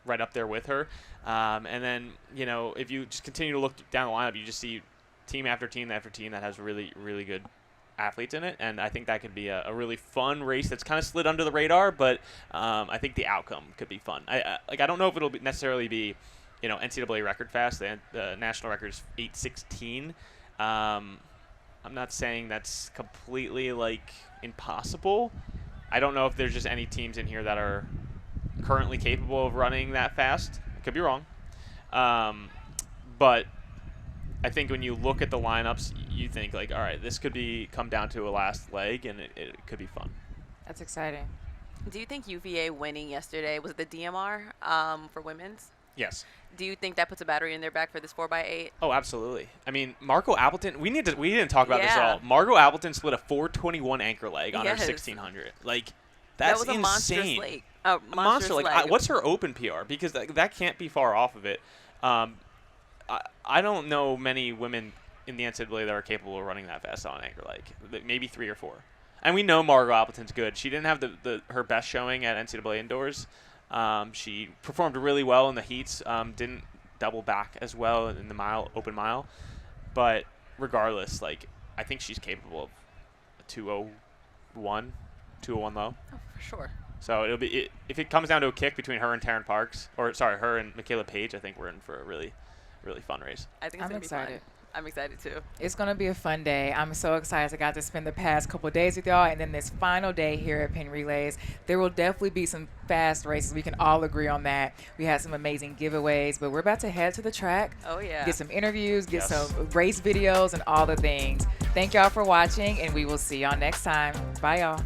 right up there with her. And then, if you just continue to look down the lineup, you just see team after team after team that has really, really good athletes in it. And I think that could be a really fun race that's kind of slid under the radar, but I think the outcome could be fun. I don't know if it'll necessarily be, NCAA record fast. The national record is 8:16. I'm not saying that's completely, impossible. I don't know if there's just any teams in here that are currently capable of running that fast. I could be wrong. But I think when you look at the lineups, you think, all right, this could come down to a last leg, and it could be fun. That's exciting. Do you think UVA winning yesterday was the DMR for women's? Yes. Do you think that puts a battery in their back for this 4x8? Oh, absolutely. Margot Appleton, we didn't talk about this at all. Margot Appleton split a 4:21 anchor leg on her 1600. That's that was a insane. Monster leg. What's her open PR? Because that can't be far off of it. I don't know many women in the NCAA that are capable of running that fast on an anchor leg. Maybe 3 or 4. And we know Margot Appleton's good. She didn't have her best showing at NCAA indoors. She performed really well in the heats. Didn't double back as well in the open mile. But regardless, I think she's capable of a 2:01 low. Oh, for sure. So it'll be if it comes down to a kick between her and Taryn Parks, her and Michaela Page, I think we're in for a really, really fun race. I think it's going to be fun. I'm excited too. It's going to be a fun day. I'm so excited. I got to spend the past couple of days with y'all, and then this final day here at Penn Relays. There will definitely be some fast races. We can all agree on that. We had some amazing giveaways, but we're about to head to the track. Oh, yeah. Get some interviews, get some race videos, and all the things. Thank y'all for watching, and we will see y'all next time. Bye, y'all.